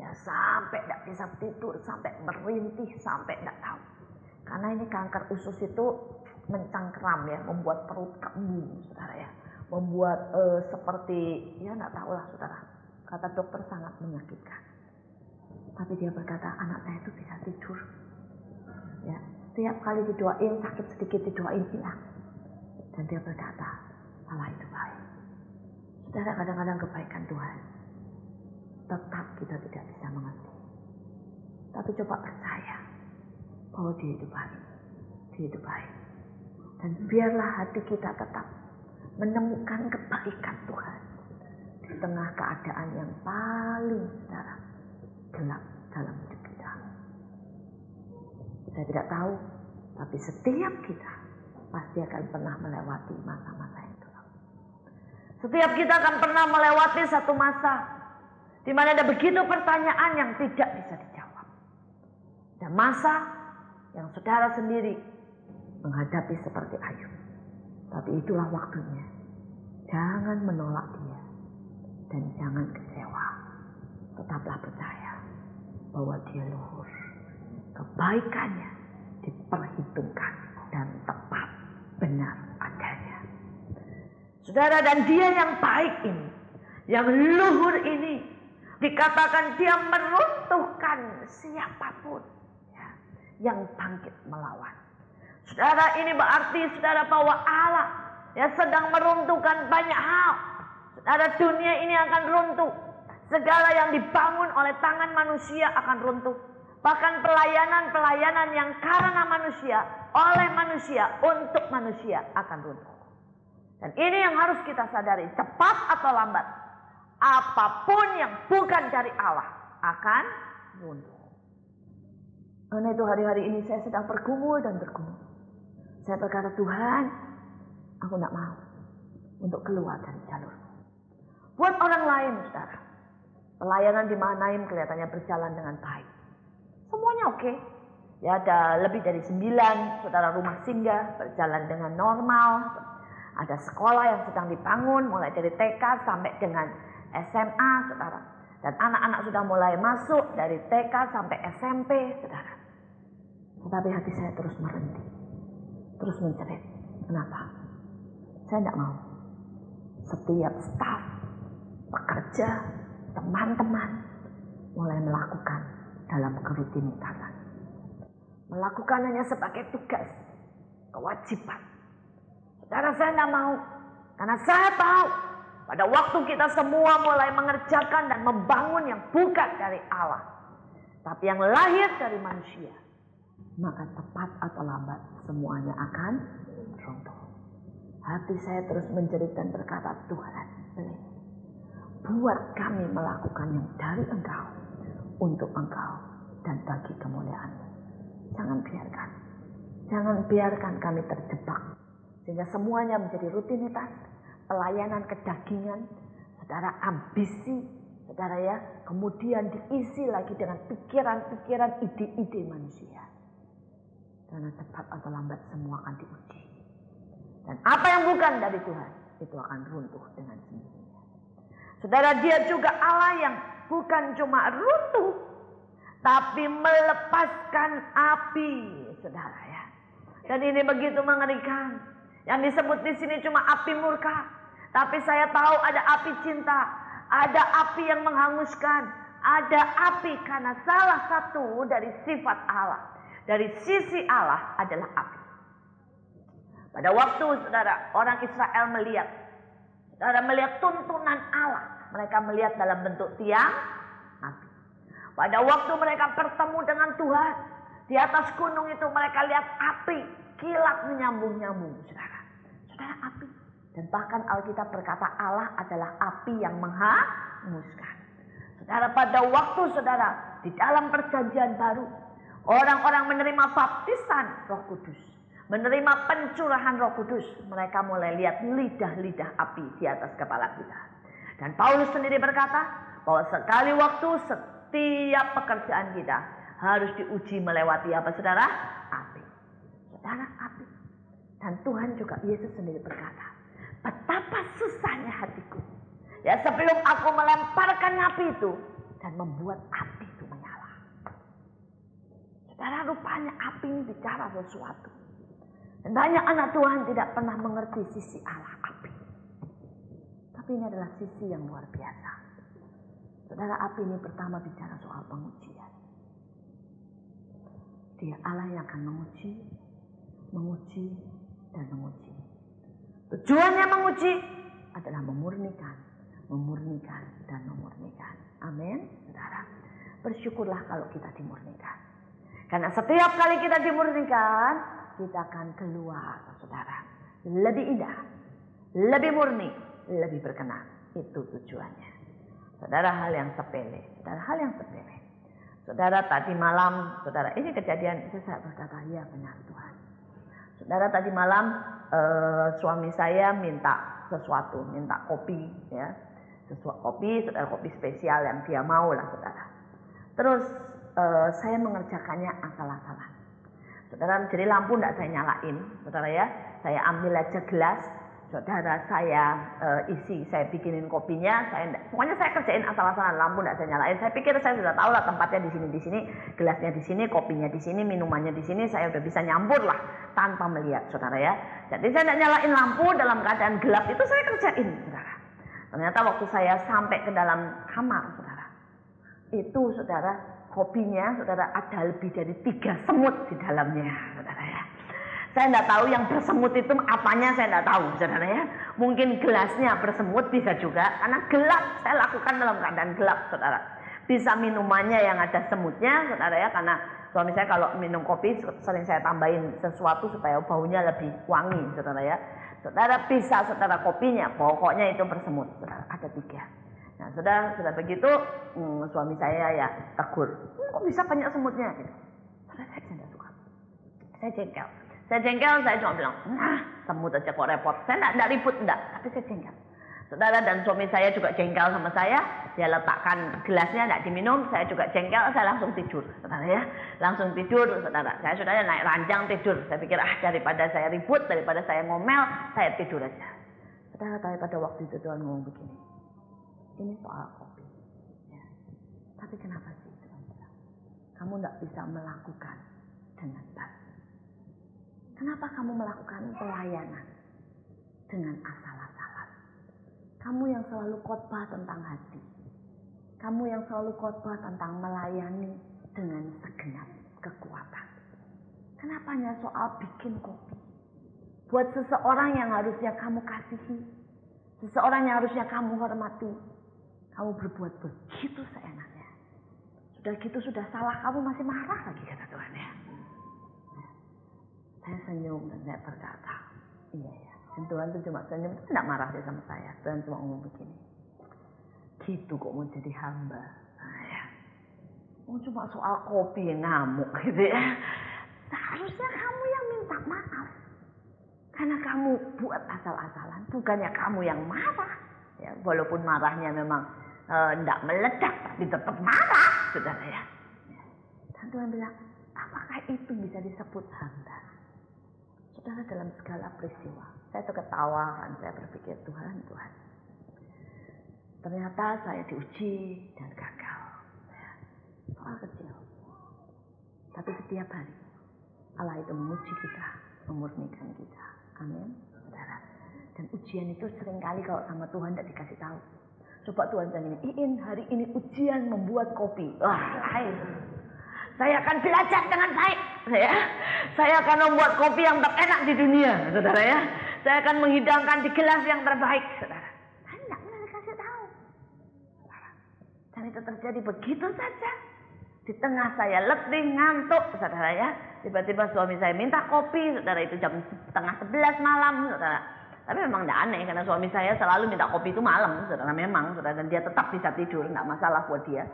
Ya, sampai tidak bisa tidur, sampai merintih, sampai tidak tahu. Karena ini kanker usus itu mencengkeram ya, membuat perut kembung, saudara ya. Membuat seperti, ya tidak tahulah saudara. Kata dokter sangat menyakitkan. Tapi dia berkata, anak saya itu bisa tidur. Ya, setiap kali didoain, sakit sedikit didoain hilang. Dan dia berkata, Allah itu baik. Saudara, kadang-kadang kebaikan Tuhan tetap kita tidak bisa mengerti. Tapi coba percaya bahwa dia itu baik. Dia itu baik. Dan biarlah hati kita tetap menemukan kebaikan Tuhan di tengah keadaan yang paling, saudara, gelap dalam hidup kita. Saya tidak tahu, tapi setiap kita pasti akan pernah melewati masa-masa yang gelap. Setiap kita akan pernah melewati satu masa di mana ada begitu pertanyaan yang tidak bisa dijawab. Dan masa yang saudara sendiri menghadapi seperti Ayub. Tapi itulah waktunya. Jangan menolak dia dan jangan kecewa. Tetaplah percaya bahwa dia luhur. Kebaikannya diperhitungkan dan tepat, benar adanya. Saudara, dan dia yang baik ini, yang luhur ini, dikatakan dia meruntuhkan siapapun ya, yang bangkit melawan. Saudara, ini berarti saudara bahwa Allah ya sedang meruntuhkan banyak hal. Saudara, dunia ini akan runtuh. Segala yang dibangun oleh tangan manusia akan runtuh. Bahkan pelayanan-pelayanan yang karena manusia, oleh manusia, untuk manusia akan runtuh. Dan ini yang harus kita sadari, cepat atau lambat, apapun yang bukan dari Allah akan runtuh. Karena itu hari-hari ini saya sedang bergumul dan bergumul. Saya berkata, Tuhan, aku tidak mau untuk keluar dari jalur. Buat orang lain, saudara, pelayanan di Mahanaim kelihatannya berjalan dengan baik. Semuanya oke. Ya, ada lebih dari 9 saudara rumah singgah berjalan dengan normal. Ada sekolah yang sedang dibangun mulai dari TK sampai dengan SMA, saudara. Dan anak-anak sudah mulai masuk dari TK sampai SMP, saudara. Tetapi hati saya terus merintih, terus menjerit. Kenapa? Saya tidak mau setiap staf, pekerja, teman-teman mulai melakukan dalam kerutinitasan. Melakukan hanya sebagai tugas, kewajiban. Saudara, saya tidak mau. Karena saya tahu pada waktu kita semua mulai mengerjakan dan membangun yang bukan dari Allah, tapi yang lahir dari manusia, maka tepat atau lambat semuanya akan runtuh. Hati saya terus menjerit dan berkata, Tuhan, buat kami melakukan yang dari Engkau, untuk Engkau dan bagi kemuliaan-Mu. Jangan biarkan kami terjebak sehingga semuanya menjadi rutinitas, pelayanan kedagingan, saudara, ambisi, saudara ya, kemudian diisi lagi dengan pikiran-pikiran, ide-ide manusia. Karena cepat atau lambat semua akan diuji. Dan apa yang bukan dari Tuhan, itu akan runtuh dengan sendirinya. Saudara, Dia juga Allah yang bukan cuma runtuh, tapi melepaskan api, saudara ya. Dan ini begitu mengerikan. Yang disebut di sini cuma api murka, tapi saya tahu ada api cinta, ada api yang menghanguskan, ada api karena salah satu dari sifat Allah, dari sisi Allah adalah api. Pada waktu saudara, orang Israel melihat tuntunan Allah, mereka melihat dalam bentuk tiang api. Pada waktu mereka bertemu dengan Tuhan, di atas gunung itu mereka lihat api, kilat menyambung-nyambung, saudara. Saudara, api. Dan bahkan Alkitab berkata Allah adalah api yang menghanguskan. Saudara, pada waktu saudara, di dalam perjanjian baru, orang-orang menerima baptisan Roh Kudus, menerima pencurahan Roh Kudus, mereka mulai lihat lidah-lidah api di atas kepala kita. Dan Paulus sendiri berkata bahwa sekali waktu setiap pekerjaan kita harus diuji melewati apa, saudara? Api. Saudara, api. Dan Tuhan juga, Yesus sendiri berkata, betapa susahnya hatiku, ya, sebelum aku melemparkan api itu dan membuat api itu menyala. Saudara, rupanya api ini bicara sesuatu. Dan banyak anak Tuhan tidak pernah mengerti sisi Allah api. Tapi ini adalah sisi yang luar biasa. Saudara, api ini pertama bicara soal pengujian. Dia Allah yang akan menguji, dan menguji. Tujuannya menguji adalah memurnikan, dan memurnikan. Amin, saudara. Bersyukurlah kalau kita dimurnikan. Karena setiap kali kita dimurnikan, kita akan keluar, saudara, lebih indah, lebih murni, lebih berkenan. Itu tujuannya. Saudara, hal yang sepele. Saudara, tadi malam, saudara, ini kejadian, itu saya berkata, ya benar Tuhan. Saudara, tadi malam suami saya minta sesuatu, minta kopi, ya, saudara, kopi spesial yang dia mau lah, saudara. Terus saya mengerjakannya asal-asalan. Saudara, jadi lampu tidak saya nyalain, saudara ya. Saya ambil aja gelas, saudara, saya isi, saya bikinin kopinya, pokoknya saya kerjain asal-asalan, lampu tidak saya nyalain. Saya pikir saya sudah tahu lah tempatnya di sini, gelasnya di sini, kopinya di sini, minumannya di sini, saya udah bisa nyampur lah tanpa melihat, saudara ya. Jadi saya tidak nyalain lampu dalam keadaan gelap, itu saya kerjain, saudara. Ternyata waktu saya sampai ke dalam kamar, saudara, itu saudara, kopinya, saudara, ada lebih dari 3 semut di dalamnya, saudara ya. Saya tidak tahu yang bersemut itu apanya, saya tidak tahu, saudara ya. Mungkin gelasnya bersemut, bisa juga karena gelap. Saya lakukan dalam keadaan gelap, saudara. Bisa minumannya yang ada semutnya, saudara ya, karena suami saya kalau minum kopi sering saya tambahin sesuatu supaya baunya lebih wangi, saudara ya. Saudara, bisa saudara kopinya, pokoknya itu bersemut, saudara. Ada 3. Nah, saudara, sudah begitu, suami saya ya tegur, kok bisa banyak semutnya? Gitu. Saudara, saya tidak suka. Saya jengkel, saya cuma bilang, nah, semut aja kok repot. Saya tidak ribut, enggak, tapi saya jengkel. Saudara, dan suami saya juga jengkel sama saya. Dia letakkan gelasnya, tidak diminum. Saya juga jengkel, saya langsung tidur, saudara ya. Langsung tidur, saudara. Saya sudah naik ranjang tidur. Saya pikir, daripada saya ribut, daripada saya ngomel, saya tidur aja. Saudara, pada waktu itu Tuhan ngomong begini, ini soal kopi. Ya. Tapi kenapa sih Tuhan bilang, kamu tidak bisa melakukan dengan baik? Kenapa kamu melakukan pelayanan dengan asal-asalan? Kamu yang selalu khotbah tentang hati. Kamu yang selalu khotbah tentang melayani dengan segenap kekuatan. Kenapanya soal bikin kopi? Buat seseorang yang harusnya kamu kasihi, seseorang yang harusnya kamu hormati, kamu berbuat begitu seenaknya. Sudah gitu sudah salah, kamu masih marah lagi, kata Tuhan ya. Saya senyum dan saya berkata, iya ya. Dan Tuhan itu cuma senyum, tidak marah dia sama saya. Tuhan cuma ngomong begini, gitu kok mau jadi hamba. Nah, ya. Cuma soal kopi yang ngamuk gitu ya. Seharusnya kamu yang minta maaf. Karena kamu buat asal-asalan, bukannya kamu yang marah. Ya, walaupun marahnya memang tidak meledak, tapi tetap marah, saudara ya. Dan Tuhan bilang, apakah itu bisa disebut hamba? Saudara, dalam segala peristiwa, saya tuh ketawa kan, saya berpikir Tuhan. Ternyata saya diuji dan gagal. Soal kecil. Tapi setiap hari Allah itu menguji kita, memurnikan kita. Amin, saudara. Dan ujian itu seringkali kalau sama Tuhan tidak dikasih tahu. Coba Tuhan bilang ini, Iin, hari ini ujian membuat kopi. Wah, lain. Saya akan belajar dengan baik. Saya akan membuat kopi yang terenak di dunia, saudara ya. Saya akan menghidangkan di gelas yang terbaik, saudara. Saya tidak pernah dikasih tahu. Dan itu terjadi begitu saja. Di tengah saya letih, ngantuk, saudara ya. Tiba-tiba suami saya minta kopi, saudara, itu jam 10:30 malam, saudara. Tapi memang tidak aneh, karena suami saya selalu minta kopi itu malam, saudara, memang, saudara. Dan dia tetap bisa tidur, tidak masalah buat dia.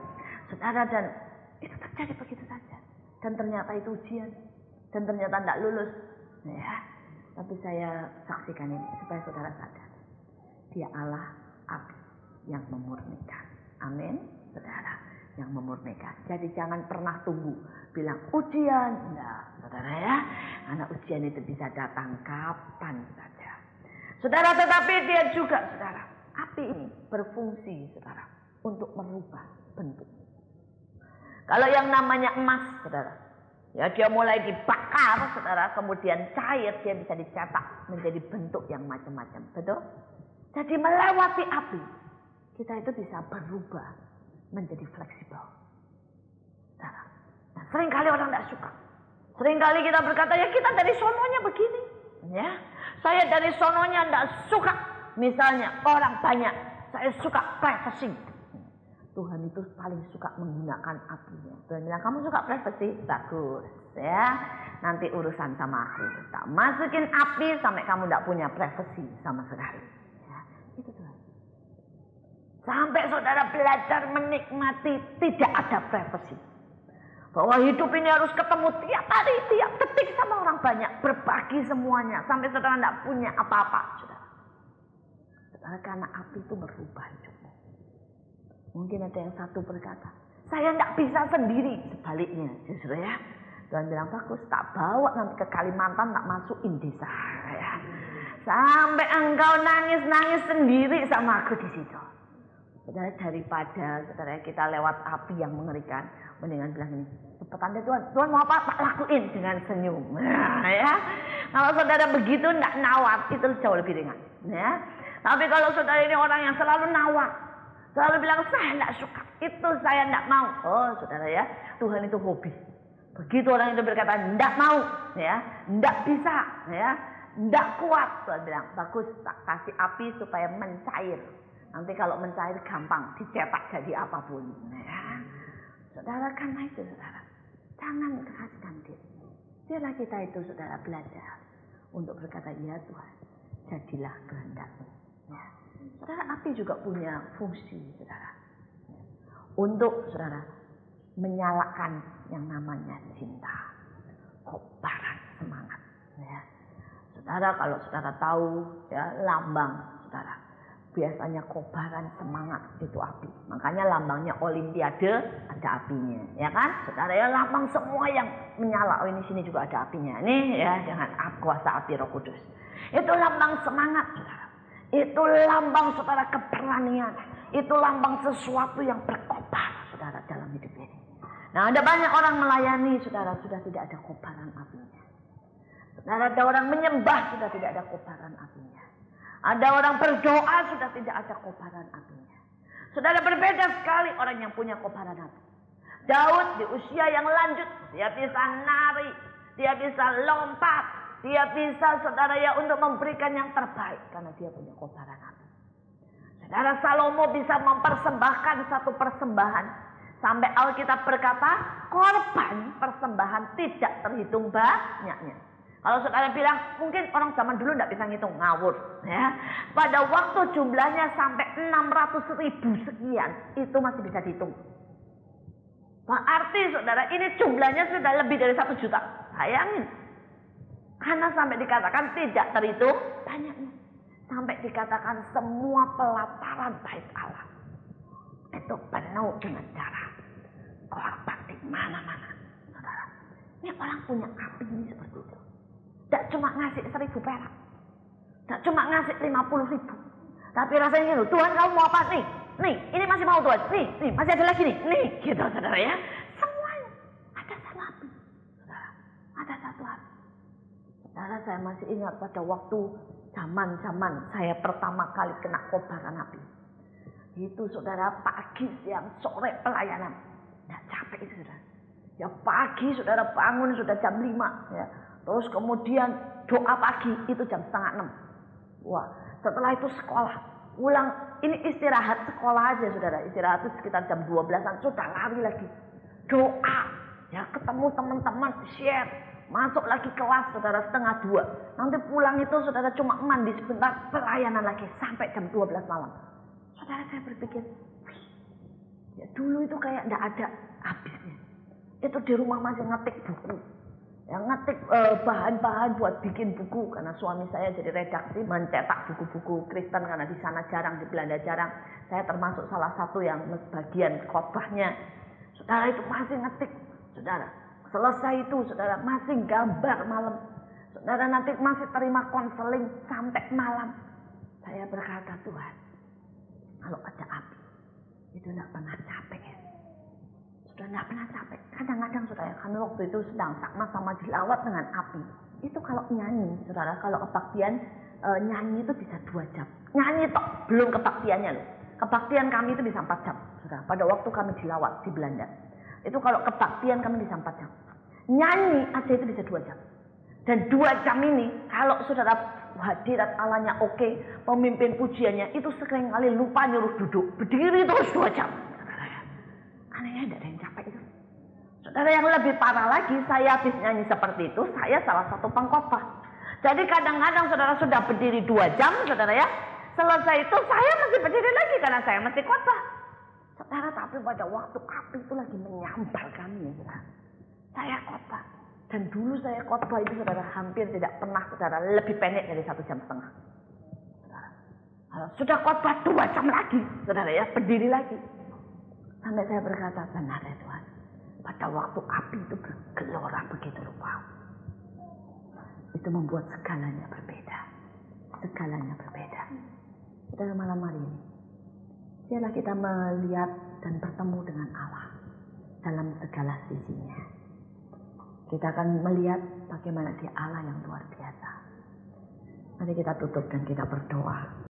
Saudara, dan itu terjadi begitu saja. Dan ternyata itu ujian. Dan ternyata tidak lulus. Ya. Tapi saya saksikan ini, supaya saudara sadar. Dia Allah api yang memurnikan. Amin, saudara. Yang memurnikan. Jadi jangan pernah tunggu bilang ujian. Enggak, saudara ya. Karena ujian itu bisa datang kapan saja. Saudara, tetapi dia juga, saudara, api ini berfungsi, saudara, untuk merubah bentuk. Kalau yang namanya emas, saudara, ya dia mulai dibakar, saudara, kemudian cair, dia bisa dicetak menjadi bentuk yang macam-macam. Betul? Jadi melewati api, kita itu bisa berubah menjadi fleksibel. Nah, seringkali orang tidak suka. Seringkali kita berkata, ya kita dari sononya begini. Ya, saya dari sononya tidak suka. Misalnya orang banyak, saya suka privacy. Tuhan itu paling suka menggunakan apinya. Tuhan bilang, kamu suka privacy? Bagus. Ya, nanti urusan sama aku. Tak masukin api sampai kamu tidak punya privacy sama sekali. Ya, itu Tuhan. Sampai saudara belajar menikmati tidak ada privacy. Bahwa hidup ini harus ketemu tiap hari, tiap detik sama orang banyak. Berbagi semuanya. Sampai saudara tidak punya apa-apa. Saudara, karena api itu berubah hidupmu. Mungkin ada yang satu berkata, saya tidak bisa sendiri. Sebaliknya, justru ya. Tuhan bilang, bagus, tak bawa nanti ke Kalimantan, tak masukin desa. Ya. Sampai engkau nangis-nangis sendiri sama aku di situ. Saudara, daripada saudara kita lewat api yang mengerikan, mendingan bilang ini, cepetan deh Tuhan, Tuhan mau apa? Tak lakuin dengan senyum. Nah, ya. Kalau saudara begitu tidak nawar, itu jauh lebih ringan. Ya. Tapi kalau saudara ini orang yang selalu nawar, selalu bilang saya tidak suka, itu saya tidak mau. Oh saudara ya, Tuhan itu hobi. Begitu orang itu berkata tidak mau, ya, tidak bisa, ya, tidak kuat, Tuhan bilang bagus, tak kasih api supaya mencair. Nanti kalau mencair gampang dicetak jadi apapun. Ya. Saudara, karena itu saudara, jangan keraskan diri. Biarlah kita itu saudara belajar untuk berkata, ya Tuhan, jadilah kehendak-Mu. Ya. Saudara, api juga punya fungsi saudara. Ya. Untuk saudara menyalakan yang namanya cinta, kobaran semangat. Ya. Saudara, kalau saudara tahu ya lambang saudara. Biasanya kobaran semangat itu api. Makanya lambangnya Olimpiade ada apinya, ya kan? Saudara ya, lambang semua yang menyala. Oh, ini sini juga ada apinya. Nih ya, dengan kuasa api Roh Kudus. Itu lambang semangat, saudara. Itu lambang saudara keberanian. Itu lambang sesuatu yang berkobar, saudara, dalam hidup ini. Nah, ada banyak orang melayani, saudara, sudah tidak ada kobaran apinya. Saudara, ada orang menyembah, sudah tidak ada kobaran apinya. Ada orang berdoa sudah tidak ada kobaran apinya. Saudara, berbeda sekali orang yang punya kobaran api. Daud di usia yang lanjut, dia bisa nari, dia bisa lompat, dia bisa saudara ya untuk memberikan yang terbaik karena dia punya kobaran api. Saudara, Salomo bisa mempersembahkan satu persembahan sampai Alkitab berkata korban persembahan tidak terhitung banyaknya. Kalau saudara bilang mungkin orang zaman dulu tidak bisa ngitung, ngawur ya. Pada waktu jumlahnya sampai 600.000 sekian, itu masih bisa dihitung. Berarti saudara ini jumlahnya sudah lebih dari 1 juta. Bayangin. Karena sampai dikatakan tidak terhitung banyaknya. Sampai dikatakan semua pelataran bait Allah itu penuh dengan darah. Korban di mana-mana. Saudara, ini orang punya api ini seperti itu. Tidak cuma ngasih 1.000 perak. Tidak cuma ngasih 50.000. Tapi rasanya gitu, Tuhan kamu mau apa nih? Nih, ini masih mau Tuhan. Nih, masih ada lagi nih. Nih, gitu saudara ya. Semuanya. Ada satu api. Saudara, ada satu api. Saudara, saya masih ingat pada waktu zaman saya pertama kali kena kobaran api. Itu saudara pagi, siang, sore pelayanan. Tidak capek itu saudara. Ya pagi saudara bangun sudah jam 5 ya. Terus kemudian doa pagi itu jam 5:30. Wah, setelah itu sekolah. Ulang, ini istirahat sekolah aja saudara. Istirahat itu sekitar jam 12-an sudah lari lagi. Doa, ya ketemu teman-teman, share. Masuk lagi kelas saudara 1:30. Nanti pulang itu saudara cuma mandi sebentar, pelayanan lagi sampai jam 12 malam. Saudara, saya berpikir, ya dulu itu kayak enggak ada habisnya. Itu di rumah masih ngetik buku. Yang ngetik bahan-bahan buat bikin buku karena suami saya jadi redaksi mencetak buku-buku Kristen karena di sana jarang, di Belanda jarang. Saya termasuk salah satu yang bagian khotbahnya. Saudara itu masih ngetik, saudara. Selesai itu saudara masih gambar malam. Saudara nanti masih terima konseling sampai malam. Saya berkata, Tuhan, kalau ada api itu tidak pernah capek ya. Sudah tidak pernah capek. Kadang-kadang saudara, kami waktu itu sedang sama-sama dilawat dengan api. Itu kalau nyanyi, saudara, kalau kebaktian nyanyi itu bisa 2 jam. Nyanyi toh, belum kebaktiannya loh. Kebaktian kami itu bisa 4 jam, saudara. Pada waktu kami dilawat di Belanda. Itu kalau kebaktian kami bisa 4 jam. Nyanyi aja itu bisa 2 jam. Dan 2 jam ini, kalau saudara hadirat Allahnya oke, pemimpin pujiannya itu seringkali lupa nyuruh duduk. Berdiri terus 2 jam. Anehnya tidak ada yang capek itu. Saudara, yang lebih parah lagi, saya habis nyanyi seperti itu, saya salah satu pengkhotbah. Jadi kadang-kadang saudara sudah berdiri 2 jam, saudara ya. Selesai itu saya masih berdiri lagi karena saya mesti khotbah. Saudara, tapi pada waktu api itu lagi menyambar kami ya saudara. Saya khotbah. Dan dulu saya khotbah itu saudara hampir tidak pernah saudara lebih pendek dari 1,5 jam. Saudara, sudah khotbah 2 jam lagi, saudara ya, berdiri lagi. Sampai saya berkata, benar ya Tuhan. Pada waktu api itu bergelora begitu rupa. Itu membuat segalanya berbeda. Segalanya berbeda. Saudara, malam hari ini, biarlah kita melihat dan bertemu dengan Allah dalam segala sisinya. Kita akan melihat bagaimana Dia Allah yang luar biasa. Mari kita tutup dan kita berdoa.